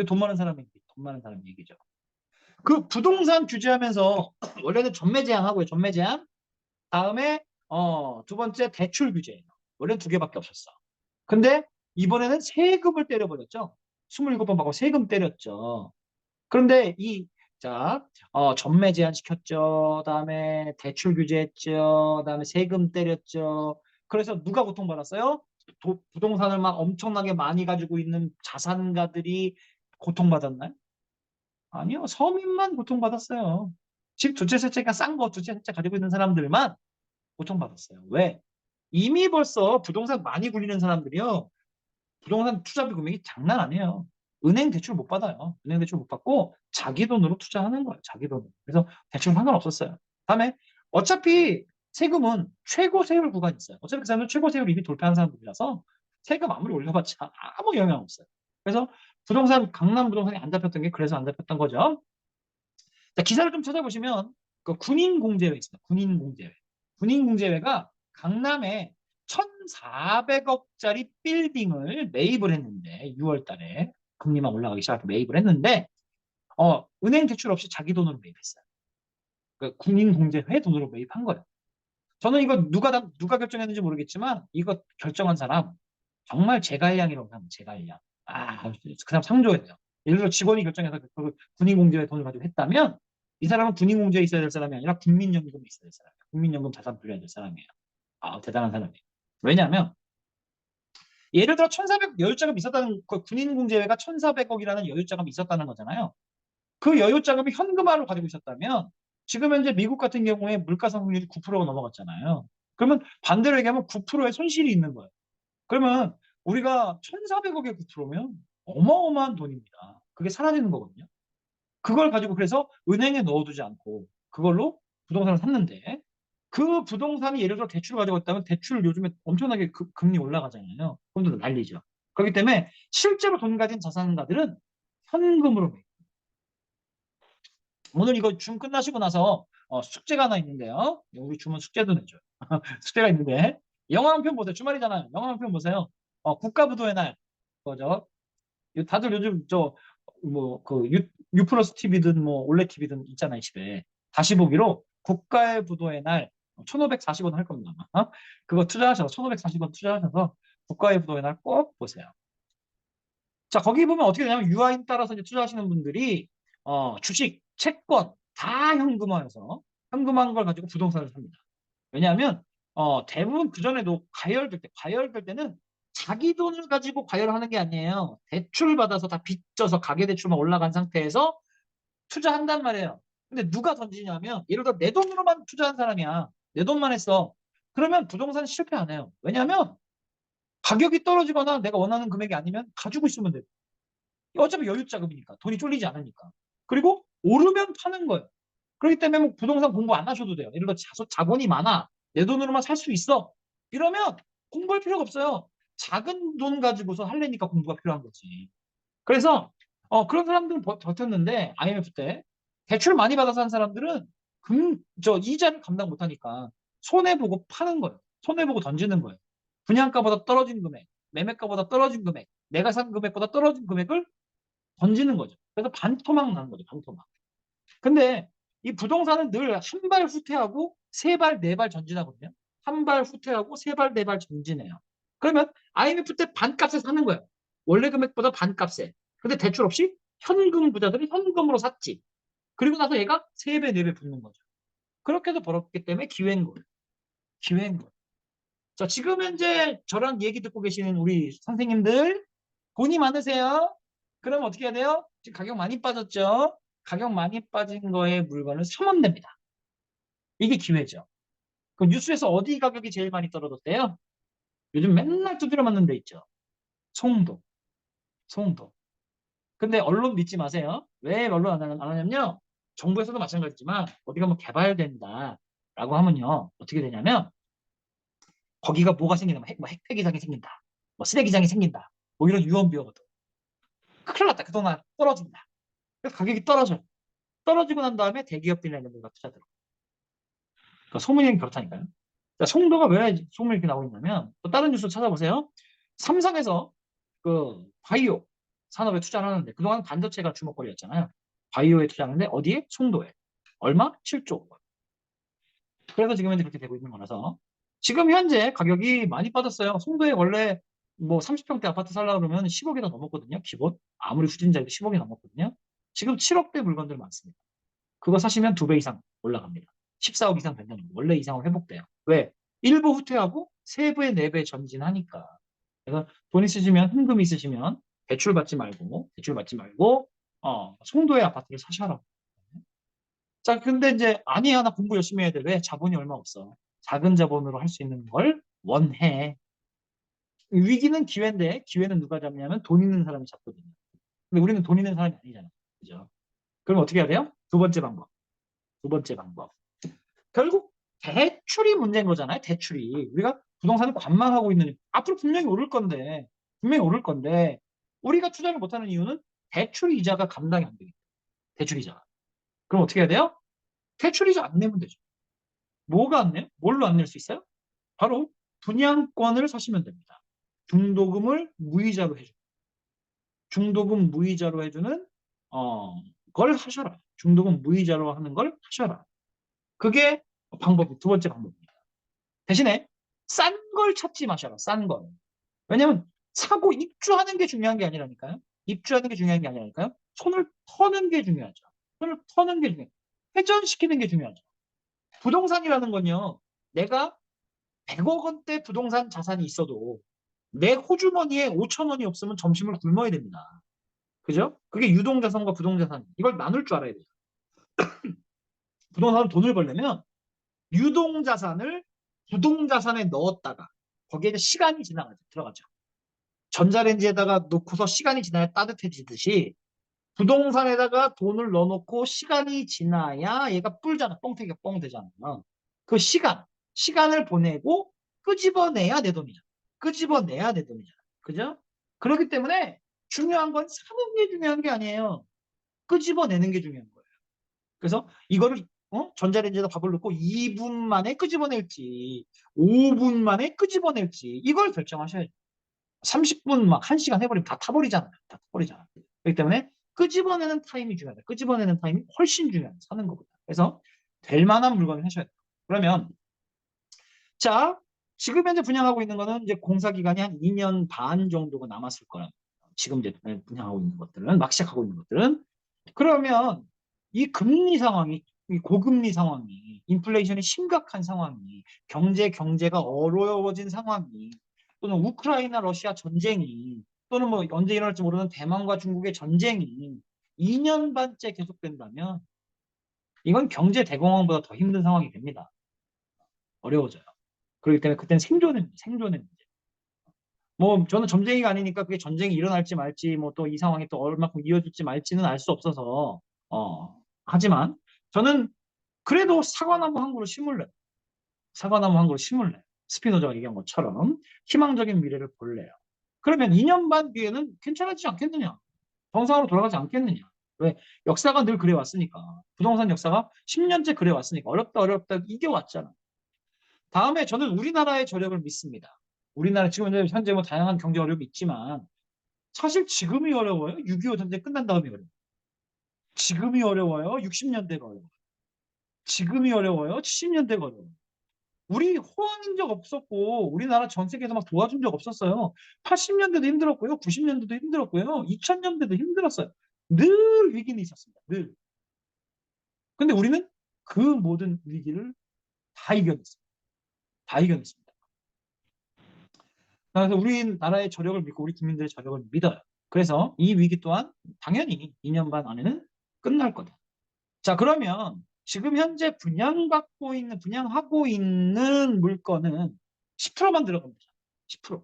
돈 많은 사람 얘기, 돈 많은 사람 얘기죠. 그 부동산 규제하면서 원래는 전매 제한하고요. 전매 제한. 다음에 두 번째 대출 규제. 원래 두 개밖에 없었어. 근데 이번에는 세금을 때려버렸죠. 27번 받고 세금 때렸죠. 그런데 전매 제한 시켰죠. 다음에 대출 규제했죠. 다음에 세금 때렸죠. 그래서 누가 고통받았어요? 부동산을 막 엄청나게 많이 가지고 있는 자산가들이 고통받았나요? 아니요. 서민만 고통받았어요. 집 두 채, 세 채가 싼 거 두 채, 세 채 가지고 있는 사람들만 고통받았어요. 왜? 이미 벌써 부동산 많이 굴리는 사람들이요. 부동산 투자비 금액이 장난 아니에요. 은행 대출 못 받아요. 은행 대출 못 받고 자기 돈으로 투자하는 거예요. 자기 돈으로. 그래서 대출 상관없었어요. 다음에 어차피 세금은 최고 세율 구간이 있어요. 어차피 그 사람은 최고 세율 이미 돌파한 사람들이라서 세금 아무리 올려봤자 아무 영향 없어요. 그래서 강남 부동산이 안 잡혔던 게 그래서 안 잡혔던 거죠. 자, 기사를 좀 찾아보시면 그 군인공제회 있습니다. 군인공제회. 군인공제회가 강남에 1,400억짜리 빌딩을 매입을 했는데 6월 달에 금리만 올라가기 시작해서 매입을 했는데 은행 대출 없이 자기 돈으로 매입했어요. 그 군인공제회 돈으로 매입한 거예요. 저는 이거 누가 결정했는지 모르겠지만 이거 결정한 사람 정말 제갈량이라고 하면 제갈량. 그 사람 상조해야 돼요. 예를 들어 직원이 결정해서 그 군인공제에 돈을 가지고 했다면 이 사람은 군인공제에 있어야 될 사람이 아니라 국민연금에 있어야 될 사람이에요. 국민연금 자산 분리해야 될 사람이에요. 대단한 사람이에요. 왜냐하면 예를 들어 1,400 여유자금이 있었다는 그 군인공제회가 1,400억이라는 여유자금이 있었다는 거잖아요. 그 여유자금이 현금화를 가지고 있었다면 지금 현재 미국 같은 경우에 물가 상승률이 9%가 넘어갔잖아요. 그러면 반대로 얘기하면 9%의 손실이 있는 거예요. 그러면 우리가 1,400억의 9%면 어마어마한 돈입니다. 그게 사라지는 거거든요. 그걸 가지고 그래서 은행에 넣어두지 않고 그걸로 부동산을 샀는데 그 부동산이 예를 들어 대출을 가지고 있다면 대출 요즘에 엄청나게 금리 올라가잖아요. 그럼 난리죠. 그렇기 때문에 실제로 돈 가진 자산가들은 현금으로 매요. 오늘 이거 줌 끝나시고 나서 숙제가 하나 있는데요. 우리 줌은 숙제도 내줘요. 숙제가 있는데 영화 한 편 보세요. 주말이잖아요. 영화 한 편 보세요. 국가부도의 날. 그죠? 다들 요즘 유 플러스 TV든 뭐 올레 TV든 있잖아요, 집에. 다시 보기로 국가의 부도의 날 1,540원 할 겁니다. 아마. 그거 투자하셔서 1,540원 투자하셔서 국가의 부도의 날 꼭 보세요. 자, 거기 보면 어떻게 되냐면 유아인 따라서 이제 투자하시는 분들이 주식, 채권 다 현금화한 걸 가지고 부동산을 삽니다. 왜냐하면 대부분 그전에도 과열될 때는 자기 돈을 가지고 과열하는 게 아니에요. 대출 받아서 다 빚져서 가계대출만 올라간 상태에서 투자한단 말이에요. 근데 누가 던지냐면 예를 들어 내 돈으로만 투자한 사람이야. 내 돈만 했어. 그러면 부동산 실패 안 해요. 왜냐하면 가격이 떨어지거나 내가 원하는 금액이 아니면 가지고 있으면 돼. 어차피 여유 자금이니까. 돈이 쫄리지 않으니까. 그리고 오르면 파는 거예요. 그렇기 때문에 뭐 부동산 공부 안 하셔도 돼요. 예를 들어 자본이 많아. 내 돈으로만 살 수 있어. 이러면 공부할 필요가 없어요. 작은 돈 가지고서 하려니까 공부가 필요한 거지. 그래서 그런 사람들은 버텼는데 IMF 때 대출 많이 받아서 한 사람들은 이자를 감당 못하니까 손해보고 파는 거예요. 손해보고 던지는 거예요. 분양가보다 떨어진 금액, 매매가보다 떨어진 금액, 내가 산 금액보다 떨어진 금액을 던지는 거죠. 그래서 반토막 나는 거죠. 반토막. 근데 이 부동산은 늘 한 발 후퇴하고 세 발, 네 발 전진하거든요. 한 발 후퇴하고 세 발, 네 발 전진해요. 그러면 IMF 때 반값에 사는 거예요. 원래 금액보다 반값에. 근데 대출 없이 현금 부자들이 현금으로 샀지. 그리고 나서 얘가 세 배, 네 배 붙는 거죠. 그렇게 해서 벌었기 때문에 기회인 거예요. 기회인 거예요. 자, 지금 현재 저랑 얘기 듣고 계시는 우리 선생님들 돈이 많으세요? 그럼 어떻게 해야 돼요? 지금 가격 많이 빠졌죠? 가격 많이 빠진 거에 물건을 사면 됩니다. 이게 기회죠. 그 뉴스에서 어디 가격이 제일 많이 떨어졌대요? 요즘 맨날 두드려 맞는 데 있죠. 송도. 송도. 근데 언론 믿지 마세요. 왜 언론 안 하냐면요. 정부에서도 마찬가지지만 어디가 뭐 개발된다라고 하면요. 어떻게 되냐면 거기가 뭐가 생기냐면 뭐 핵폐기장이 생긴다. 뭐 쓰레기장이 생긴다. 뭐 이런 유언비어거든. 큰일 났다. 그동안 떨어진다. 그래서 가격이 떨어져요. 떨어지고 난 다음에 대기업들이나 이런 데가 투자 들어. 그러니까 소문이 그렇다니까요. 자, 송도가 왜 소문이 이렇게 나오고 있냐면 또 다른 뉴스 찾아보세요. 삼성에서 그 바이오 산업에 투자를 하는데 그동안 반도체가 주목거리였잖아요. 바이오에 투자하는데 어디에? 송도에. 얼마? 7조. 그래서 지금 현재 그렇게 되고 있는 거라서 지금 현재 가격이 많이 빠졌어요. 송도에 원래 뭐 30평대 아파트 살려고 그러면 10억이 다 넘었거든요. 기본. 아무리 후진자도 10억이 넘었거든요. 지금 7억대 물건들 많습니다. 그거 사시면 2배 이상 올라갑니다. 14억 이상 된다는 거. 원래 이상은 회복돼요. 왜? 일부 후퇴하고 세배, 네배 전진하니까. 그래서 돈 있으시면, 현금 있으시면 대출 받지 말고, 송도의 아파트를 사셔라. 자, 근데 이제 아니야, 나 공부 열심히 해야 돼. 왜? 자본이 얼마 없어. 작은 자본으로 할 수 있는 걸 원해. 위기는 기회인데 기회는 누가 잡냐면 돈 있는 사람이 잡거든요. 근데 우리는 돈 있는 사람이 아니잖아. 그죠? 그럼 어떻게 해야 돼요? 두 번째 방법. 두 번째 방법. 결국 대출이 문제인 거잖아요. 대출이. 우리가 부동산을 관망하고 있는, 앞으로 분명히 오를 건데, 분명히 오를 건데, 우리가 투자를 못하는 이유는 대출 이자가 감당이 안 되겠다. 대출 이자가. 그럼 어떻게 해야 돼요? 대출 이자 안 내면 되죠. 뭐가 안 내요? 뭘로 안 낼 수 있어요? 바로 분양권을 사시면 됩니다. 중도금을 무이자로 해줘. 중도금 무이자로 해주는, 걸 하셔라. 중도금 무이자로 하는 걸 하셔라. 그게 두 번째 방법입니다. 대신에 싼 걸 찾지 마셔라. 싼 걸. 왜냐면 사고 입주하는 게 중요한 게 아니라니까요. 입주하는 게 중요한 게 아니라니까요. 손을 터는 게 중요하죠. 손을 터는 게 중요해요. 회전시키는 게 중요하죠. 부동산이라는 건요. 내가 100억 원대 부동산 자산이 있어도 내 호주머니에 5천 원이 없으면 점심을 굶어야 됩니다. 그죠? 그게 유동자산과 부동자산. 이걸 나눌 줄 알아야 돼요. 부동산은 돈을 벌려면 유동자산을 부동자산에 넣었다가 거기에 시간이 들어가죠. 전자레인지에다가 놓고서 시간이 지나야 따뜻해지듯이 부동산에다가 돈을 넣어놓고 시간이 지나야 얘가 불잖아. 뻥튀기가 뻥 되잖아요. 그 시간을 보내고 끄집어내야 내 돈이잖아. 끄집어내야 내 돈이잖아. 그죠? 그렇기 때문에 중요한 건 사는 게 중요한 게 아니에요. 끄집어내는 게 중요한 거예요. 그래서 이거를 전자레인지에다 밥을 넣고 2분 만에 끄집어낼지 5분 만에 끄집어낼지 이걸 결정하셔야죠. 30분 막 1시간 해버리면 다 타버리잖아요. 다 타버리잖아요. 그렇기 때문에 끄집어내는 타임이 중요하다. 끄집어내는 타임이 훨씬 중요하다. 사는 것보다. 그래서 될 만한 물건을 하셔야 돼요. 그러면 자, 지금 현재 분양하고 있는 거는 이제 공사 기간이 한 2년 반 정도가 남았을 거라. 지금 이제 분양하고 있는 것들은 막 시작하고 있는 것들은 그러면 이 금리 상황이 이 고금리 상황이 인플레이션이 심각한 상황이 경제가 어려워진 상황이 또는 우크라이나 러시아 전쟁이 또는 뭐 언제 일어날지 모르는 대만과 중국의 전쟁이 2년 반째 계속된다면 이건 경제 대공황보다 더 힘든 상황이 됩니다. 어려워져요. 그렇기 때문에 그때는 생존의 문제. 뭐 저는 점쟁이가 아니니까 그게 전쟁이 일어날지 말지 뭐 또 이 상황이 또 얼마큼 이어질지 말지는 알 수 없어서 하지만 저는 그래도 사과나무 한 그루 심을래. 사과나무 한 그루 심을래. 스피노자가 얘기한 것처럼 희망적인 미래를 볼래요. 그러면 2년 반 뒤에는 괜찮아지지 않겠느냐? 정상으로 돌아가지 않겠느냐? 왜? 역사가 늘 그래 왔으니까. 부동산 역사가 10년째 그래 왔으니까. 어렵다 이겨왔잖아. 다음에 저는 우리나라의 저력을 믿습니다. 우리나라 지금 현재 뭐 다양한 경제 어려움이 있지만 사실 지금이 어려워요. 6.25 전쟁 끝난 다음이 어려워요. 지금이 어려워요. 60년대가 어려워요. 지금이 어려워요. 70년대가 어려워요. 우리 호황인 적 없었고 우리나라 전 세계에서 막 도와준 적 없었어요. 80년대도 힘들었고요. 90년대도 힘들었고요. 2000년대도 힘들었어요. 늘 위기는 있었습니다. 늘. 근데 우리는 그 모든 위기를 다 이겨냈습니다. 다 이겨냈습니다. 그래서 우리나라의 저력을 믿고 우리 국민들의 저력을 믿어요. 그래서 이 위기 또한 당연히 2년 반 안에는 끝날 거다. 자, 그러면 지금 현재 분양하고 있는 물건은 10%만 들어갑니다. 10%.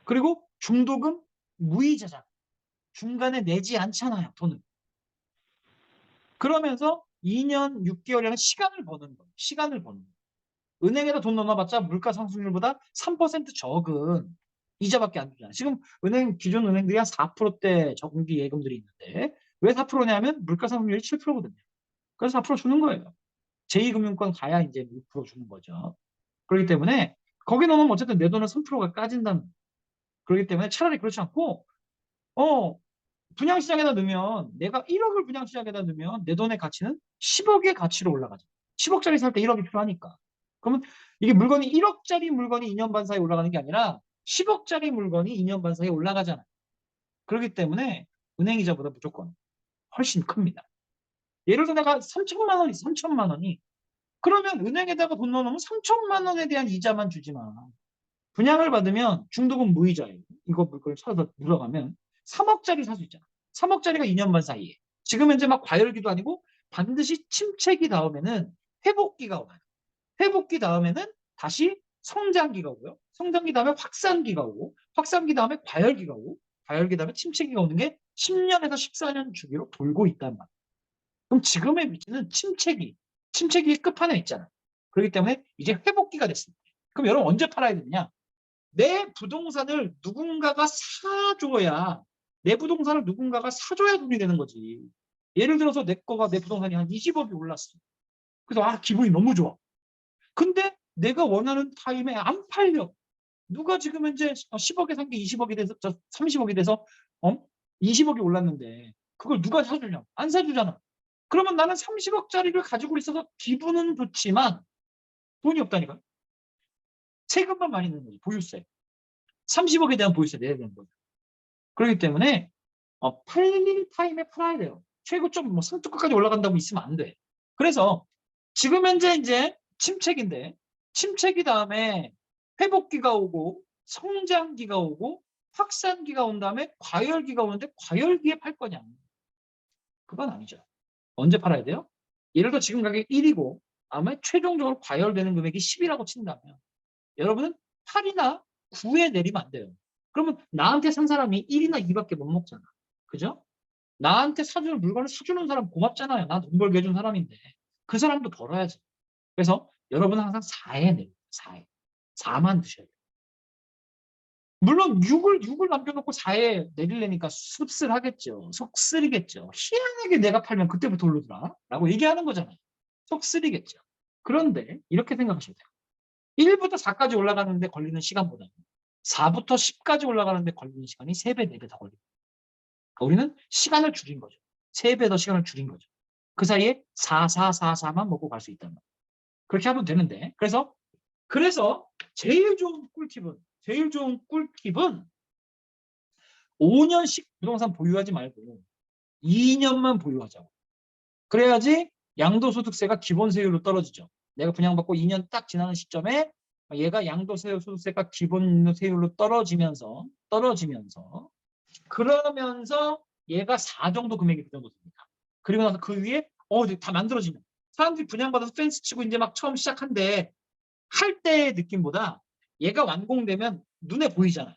그리고 중도금 무이자잖아. 중간에 내지 않잖아요, 돈을. 그러면서 2년 6개월이라는 시간을 버는 거예요. 시간을 버는 거예요. 은행에다 돈 넣어봤자 물가 상승률보다 3% 적은 이자밖에 안 주잖아요. 지금 기존 은행들이 한 4%대 정기 예금들이 있는데 왜 4%냐면 물가 상승률이 7%거든요. 그래서 4% 주는 거예요. 제2금융권 가야 이제 6% 주는 거죠. 그렇기 때문에 거기 넣으면 어쨌든 내 돈은 3%가 까진다는 거예요. 그렇기 때문에 차라리 그렇지 않고 분양시장에다 넣으면 내가 1억을 분양시장에다 넣으면 내 돈의 가치는 10억의 가치로 올라가죠. 10억짜리 살 때 1억이 필요하니까. 그러면 이게 물건이 1억짜리 물건이 2년 반 사이에 올라가는 게 아니라 10억짜리 물건이 2년 반 사이에 올라가잖아요. 그렇기 때문에 은행이자보다 무조건 훨씬 큽니다. 예를 들어 내가 3천만 원이 그러면 은행에다가 돈 넣어놓으면 3천만 원에 대한 이자만 주지만 분양을 받으면 중도금 무이자예요. 이거 물건을 찾아서 물어가면 3억짜리 살 수 있잖아. 3억짜리가 2년 반 사이에. 지금 현재 막 과열기도 아니고 반드시 침체기 다음에는 회복기가 오나요. 회복기 다음에는 다시 성장기가 오고요. 성장기 다음에 확산기가 오고 확산기 다음에 과열기가 오고 과열기 다음에 침체기가 오는 게 10년에서 14년 주기로 돌고 있단 말이에요. 그럼 지금의 위치는 침체기의 끝판에 있잖아요. 그렇기 때문에 이제 회복기가 됐습니다. 그럼 여러분 언제 팔아야 되느냐? 내 부동산을 누군가가 사줘야 돈이 되는 거지. 예를 들어서 내 부동산이 한 20억이 올랐어. 그래서 기분이 너무 좋아. 근데 내가 원하는 타임에 안 팔려. 누가 지금 현재 10억에 산 게 20억이 돼서 30억이 돼서 20억이 올랐는데 그걸 누가 사주냐? 안 사주잖아. 그러면 나는 30억짜리를 가지고 있어서 기분은 좋지만 돈이 없다니까. 세금만 많이 내는 거지. 보유세. 30억에 대한 보유세 내야 되는 거죠. 그렇기 때문에 팔릴 타임에 팔아야 돼요. 최고점 뭐 상투까지 올라간다고 있으면 안 돼. 그래서 지금 현재 이제 침체기인데 침체기 다음에 회복기가 오고 성장기가 오고 확산기가 온 다음에 과열기가 오는데 과열기에 팔 거냐? 그건 아니죠. 언제 팔아야 돼요? 예를 들어 지금 가격이 1이고 아마 최종적으로 과열되는 금액이 10이라고 친다면 여러분은 8이나 9에 내리면 안 돼요. 그러면 나한테 산 사람이 1이나 2밖에 못 먹잖아. 그죠? 나한테 사주는 물건을 사주는 사람 고맙잖아요. 난 돈 벌게 해준 사람인데. 그 사람도 벌어야지. 그래서 여러분은 항상 4에 내려요. 4에. 4만 드셔야 돼요. 물론 6을 남겨놓고 4에 내리려니까 씁쓸하겠죠. 속 쓰리겠죠. 희한하게 내가 팔면 그때부터 오르더라. 라고 얘기하는 거잖아요. 속 쓰리겠죠. 그런데 이렇게 생각하시면 돼요. 1부터 4까지 올라가는데 걸리는 시간보다는 4부터 10까지 올라가는데 걸리는 시간이 3배, 4배 더 걸립니다. 우리는 시간을 줄인 거죠. 3배 더 시간을 줄인 거죠. 그 사이에 4, 4, 4, 4만 먹고 갈 수 있단 말이에요. 그렇게 하면 되는데 그래서 제일 좋은 꿀팁은 5년씩 부동산 보유하지 말고 2년만 보유하자고. 그래야지 양도소득세가 기본세율로 떨어지죠. 내가 분양받고 2년 딱 지나는 시점에 얘가 양도소득세가 기본세율로 떨어지면서 그러면서 얘가 4 정도 금액이 그 정도 됩니다. 그리고 나서 그 위에 다 만들어지면 사람들이 분양받아서 펜스 치고 이제 막 처음 시작한데 할 때의 느낌보다 얘가 완공되면 눈에 보이잖아요.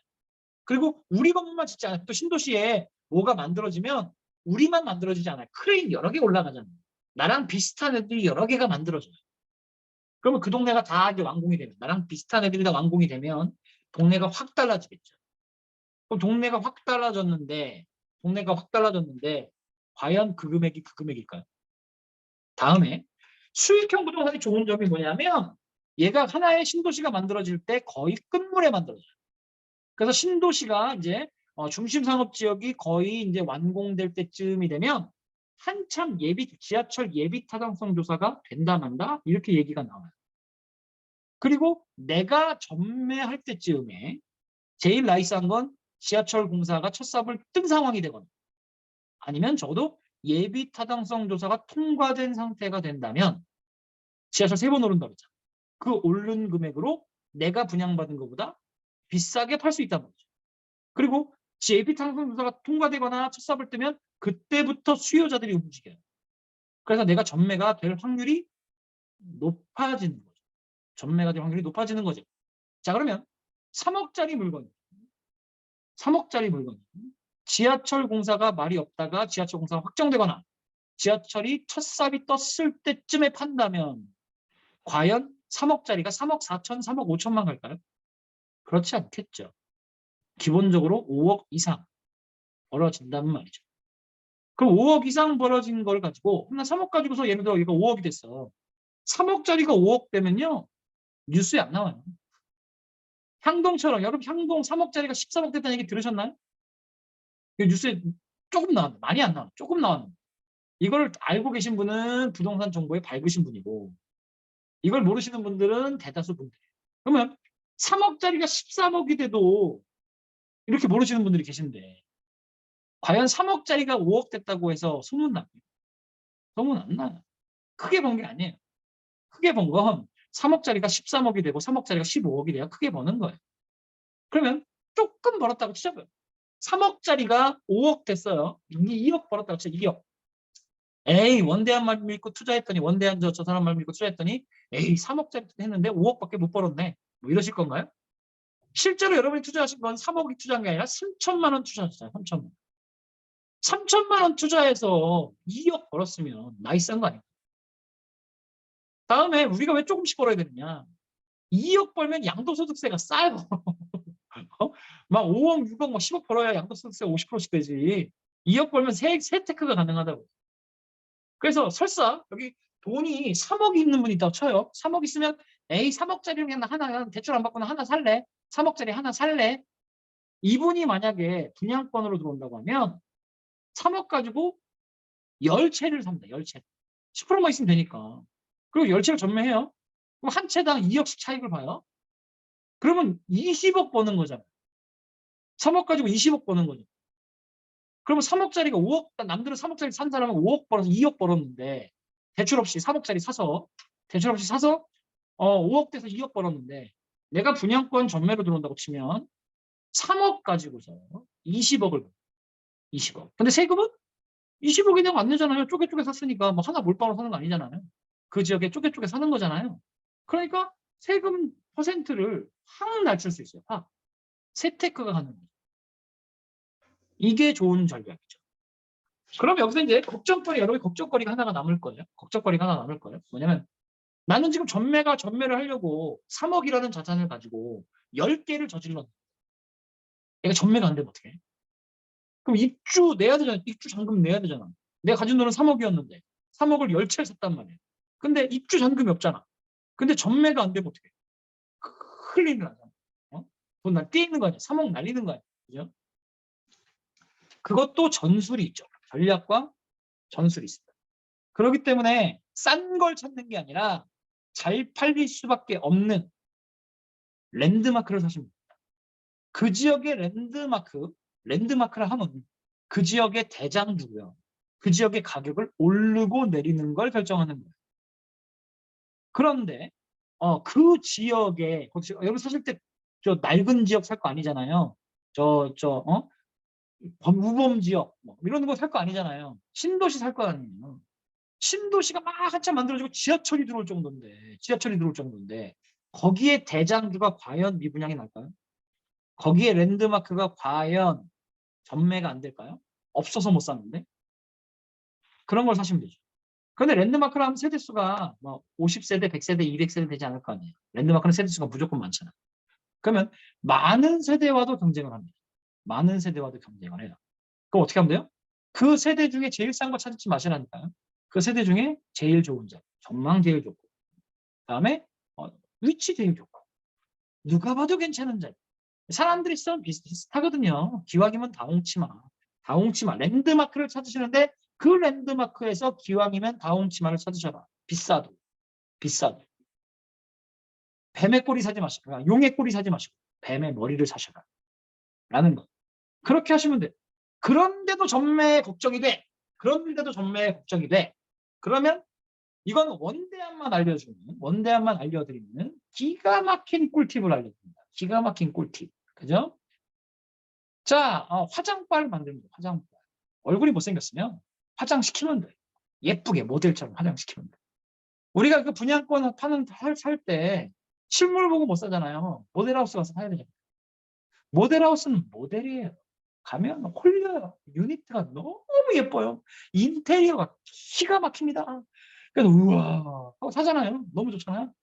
그리고 우리 건물만 짓지 않아요. 또 신도시에 뭐가 만들어지면 우리만 만들어지지 않아요. 크레인 여러 개 올라가잖아요. 나랑 비슷한 애들이 여러 개가 만들어져요. 그러면 그 동네가 다 이제 완공이 되면, 나랑 비슷한 애들이 다 완공이 되면 동네가 확 달라지겠죠. 그럼 동네가 확 달라졌는데 과연 그 금액이 그 금액일까요? 다음에 수익형 부동산이 좋은 점이 뭐냐면 얘가 하나의 신도시가 만들어질 때 거의 끝물에 만들어져요. 그래서 신도시가 이제 중심 상업 지역이 거의 이제 완공될 때쯤이 되면 한참 지하철 예비 타당성 조사가 된다 만다 이렇게 얘기가 나와요. 그리고 내가 전매할 때쯤에 제일 나이스한 건 지하철 공사가 첫 삽을 뜬 상황이 되거나 아니면 적어도 예비 타당성 조사가 통과된 상태가 된다면 지하철 3번 오른다 그랬잖아. 그 오른 금액으로 내가 분양받은 것보다 비싸게 팔 수 있단 말이죠. 그리고 예비 타당성 조사가 통과되거나 첫 삽을 뜨면 그때부터 수요자들이 움직여요. 그래서 내가 전매가 될 확률이 높아지는 거죠. 전매가 될 확률이 높아지는 거죠. 자, 그러면 3억짜리 물건. 지하철 공사가 말이 없다가 지하철 공사가 확정되거나 지하철이 첫 삽이 떴을 때쯤에 판다면 과연 3억짜리가 3억 4천, 3억 5천만 갈까요? 그렇지 않겠죠. 기본적으로 5억 이상 벌어진다는 말이죠. 그럼 5억 이상 벌어진 걸 가지고 나 3억 가지고서 예를 들어 이거 5억이 됐어. 3억짜리가 5억 되면요. 뉴스에 안 나와요. 향동처럼 여러분 향동 3억짜리가 13억 됐다는 얘기 들으셨나요? 뉴스에 조금 나왔는데 많이 안 나와요. 조금 나왔는데 이걸 알고 계신 분은 부동산 정보에 밝으신 분이고 이걸 모르시는 분들은 대다수 분들이에요. 그러면 3억짜리가 13억이 돼도 이렇게 모르시는 분들이 계신데 과연 3억짜리가 5억 됐다고 해서 소문 나요? 소문 안 나요. 크게 번 게 아니에요. 크게 번 건 3억짜리가 13억이 되고 3억짜리가 15억이 돼야 크게 버는 거예요. 그러면 조금 벌었다고 치자고요. 3억짜리가 5억 됐어요. 2억 벌었다고 치자. 2억. 에이 원대한 말 믿고 투자했더니 원대한 저 사람 말 믿고 투자했더니 에이 3억짜리 했는데 5억밖에 못 벌었네. 뭐 이러실 건가요? 실제로 여러분이 투자하신 건 3억이 투자한 게 아니라 3천만 원 투자하셨잖아요. 3천만 원. 3천만 원 투자해서 2억 벌었으면 나이스한 거 아니에요? 다음에 우리가 왜 조금씩 벌어야 되느냐? 2억 벌면 양도소득세가 싸요. 막 5억, 6억, 막 10억 벌어야 양도소득세 50%씩 되지. 2억 벌면 세 테크가 가능하다고. 그래서 설사 여기 돈이 3억이 있는 분이 있다고 쳐요. 3억 있으면 에이 3억짜리 그냥 하나 대출 안 받고는 하나 살래. 3억짜리 하나 살래. 이분이 만약에 분양권으로 들어온다고 하면 3억 가지고 10채를 삽니다. 10채. 10%만 있으면 되니까. 그리고 10채를 전매해요. 그럼 한 채당 2억씩 차익을 봐요. 그러면 20억 버는 거잖아요. 3억 가지고 20억 버는 거죠. 그러면 3억짜리가 5억, 남들은 3억짜리 산 사람은 5억 벌어서 2억 벌었는데 대출 없이 3억짜리 사서 5억 돼서 2억 벌었는데 내가 분양권 전매로 들어온다고 치면 3억 가지고서 20억을 20억. 근데 세금은 20억이 되면 안 내잖아요. 쪼개쪼개 샀으니까 뭐 하나 몰빵으로 사는 거 아니잖아요. 그 지역에 쪼개쪼개 사는 거잖아요. 그러니까 세금 퍼센트를 확 낮출 수 있어요. 확. 세테크가 가는 거죠. 이게 좋은 전략이죠. 그럼 여기서 이제 여러분 걱정거리가 하나가 남을 거예요. 걱정거리가 하나 남을 거예요. 뭐냐면 나는 지금 전매를 하려고 3억이라는 자산을 가지고 10개를 저질렀는데 얘가 전매가 안 되면 어떡해? 그럼 입주 내야 되잖아. 입주 잔금 내야 되잖아. 내가 가진 돈은 3억이었는데 3억을 10채를 샀단 말이야. 근데 입주 잔금이 없잖아. 근데 전매가 안 되면 어떡해? 큰일 나잖아. 돈 날 뛰는 거 아니야. 3억 날리는 거 아니야. 그죠? 그것도 전술이 있죠. 전략과 전술이 있습니다. 그렇기 때문에 싼 걸 찾는 게 아니라 잘 팔릴 수밖에 없는 랜드마크를 사시면 됩니다. 그 지역의 랜드마크라 하면 그 지역의 대장주고요. 그 지역의 가격을 오르고 내리는 걸 결정하는 거예요. 그런데 그 지역에 여기 사실 때 저 낡은 지역 살 거 아니잖아요. 우범 지역 뭐 이런 거 살 거 아니잖아요. 신도시 살 거 아니에요. 신도시가 막 한참 만들어지고 지하철이 들어올 정도인데 거기에 대장주가 과연 미분양이 날까요? 거기에 랜드마크가 과연 전매가 안 될까요? 없어서 못 샀는데 그런 걸 사시면 되죠. 그런데 랜드마크를 하면 세대수가 뭐 50세대, 100세대, 200세대 되지 않을 거 아니에요. 랜드마크는 세대수가 무조건 많잖아요. 그러면 많은 세대와도 경쟁을 합니다. 많은 세대와도 경쟁을 해요. 그럼 어떻게 하면 돼요? 그 세대 중에 제일 싼 거 찾지 마시라니까요. 그 세대 중에 제일 좋은 자, 전망 제일 좋고, 그다음에 위치 제일 좋고, 누가 봐도 괜찮은 자. 사람들이 쓰면 비슷하거든요. 기왕이면 다홍치마. 다홍치마. 랜드마크를 찾으시는데 그 랜드마크에서 기왕이면 다홍치마를 찾으셔라. 비싸도. 비싸도. 뱀의 꼬리 사지 마시고, 용의 꼬리 사지 마시고, 뱀의 머리를 사셔라. 라는 거. 그렇게 하시면 돼. 그런데도 전매 걱정이 돼. 그런데도 전매 걱정이 돼. 그러면 이건 원대함만 알려드리는 기가 막힌 꿀팁을 알려드립니다. 기가 막힌 꿀팁. 그죠? 자, 화장빨 만듭니다. 화장빨. 얼굴이 못생겼으면 화장시키면 돼. 예쁘게 모델처럼 화장시키면 돼. 우리가 그 분양권 살 때 실물 보고 못 사잖아요. 모델하우스 가서 사야 되잖아요. 모델하우스는 모델이에요. 가면 홀려요. 유니트가 너무 예뻐요. 인테리어가 기가 막힙니다. 그래서 우와 하고 사잖아요. 너무 좋잖아요.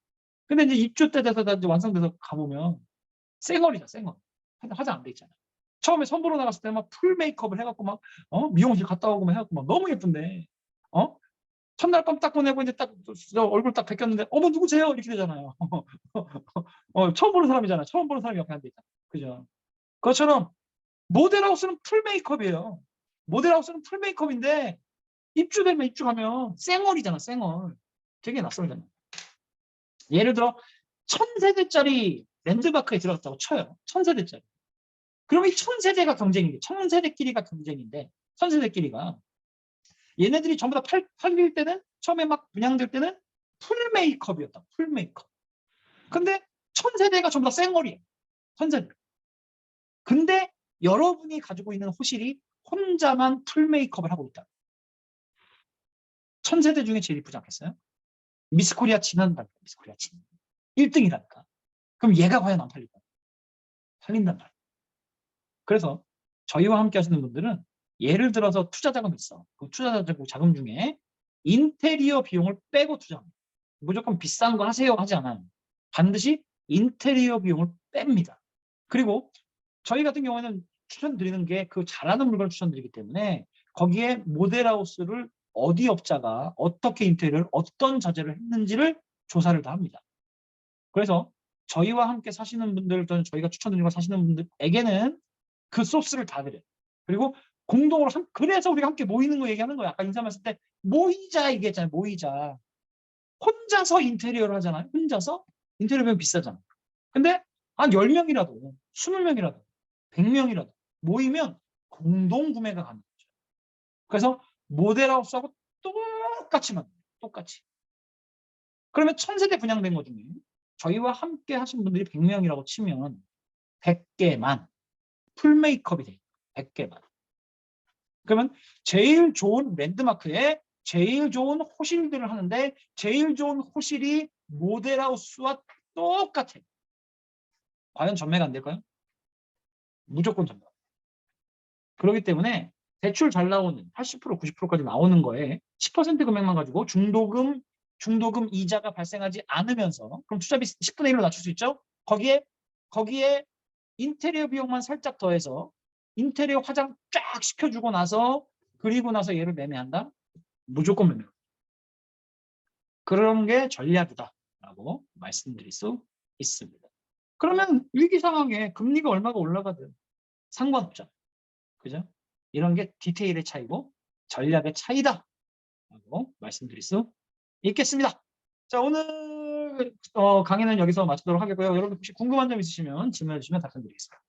근데 이제 입주 때 돼서 이제 완성돼서 가보면 쌩얼이죠, 쌩얼. 화장 안 돼 있잖아요. 처음에 선보러 나갔을 때 막 풀 메이크업을 해갖고 막 미용실 갔다 오고 막 해갖고 막 너무 예쁜데 첫날 밤 딱 보내고 이제 딱 얼굴 딱 벗겼는데 어머 누구세요? 이렇게 되잖아요. 처음 보는 사람이잖아요. 처음 보는 사람이 옆에 앉아 있잖아요. 그죠? 그것처럼 모델하우스는 풀 메이크업이에요. 모델하우스는 풀 메이크업인데 입주되면 입주하면 쌩얼이잖아, 쌩얼. 되게 낯설잖아. 예를 들어 1000세대짜리 랜드마크에 들어갔다고 쳐요. 1000세대짜리. 그럼 이 1000세대가 경쟁인데 1000세대끼리가 경쟁인데 1000세대끼리가 얘네들이 전부 다 팔릴 때는 처음에 막 분양될 때는 풀 메이크업이었다. 풀 메이크업. 근데 1000세대가 전부 다 쌩얼이에요. 1000세대. 근데 여러분이 가지고 있는 호실이 혼자만 풀 메이크업을 하고 있다. 1000세대 중에 제일 이쁘지 않겠어요? 미스코리아 진한다니까. 미스코리아 진. 1등이라니까. 그럼 얘가 과연 안 팔릴까? 팔린단 말이에요. 그래서 저희와 함께 하시는 분들은 예를 들어서 투자 자금이 있어. 그 투자 자금 중에 인테리어 비용을 빼고 투자합니다. 무조건 비싼 거 하세요 하지 않아요. 반드시 인테리어 비용을 뺍니다. 그리고 저희 같은 경우에는 추천드리는 게 그 잘하는 물건을 추천드리기 때문에 거기에 모델하우스를 어디 업자가 어떻게 인테리어를 어떤 자재를 했는지를 조사를 다 합니다. 그래서 저희와 함께 사시는 분들 또는 저희가 추천드리는 거 사시는 분들에게는 그 소스를 다 드려요. 그리고 공동으로 그래서 우리가 함께 모이는 거 얘기하는 거예요. 아까 인사했을 때 모이자 얘기했잖아요. 모이자. 혼자서 인테리어를 하잖아요. 혼자서 인테리어 비용 비싸잖아요. 근데 한 10명이라도 20명이라도 100명이라도 모이면 공동 구매가 가능하죠. 그래서 모델하우스하고 똑같이 만들어요. 똑같이. 그러면 1000세대 분양된 거 중에 저희와 함께 하신 분들이 100명이라고 치면 100개만 풀 메이크업이 돼요. 100개만. 그러면 제일 좋은 랜드마크에 제일 좋은 호실들을 하는데 제일 좋은 호실이 모델하우스와 똑같아요. 과연 전매가 안 될까요? 무조건 전매. 그렇기 때문에 대출 잘 나오는 80% 90%까지 나오는 거에 10% 금액만 가지고 중도금 이자가 발생하지 않으면서 그럼 투자비 10분의 1로 낮출 수 있죠? 거기에 인테리어 비용만 살짝 더해서 인테리어 화장 쫙 시켜주고 나서 그리고 나서 얘를 매매한다? 무조건 매매. 그런 게 전략이다라고 말씀드릴 수 있습니다. 그러면 위기 상황에 금리가 얼마가 올라가든 상관없잖아요. 그죠? 이런 게 디테일의 차이고 전략의 차이다라고 말씀드릴 수 있겠습니다. 자, 오늘 강의는 여기서 마치도록 하겠고요. 여러분 혹시 궁금한 점 있으시면 질문해 주시면 답변드리겠습니다.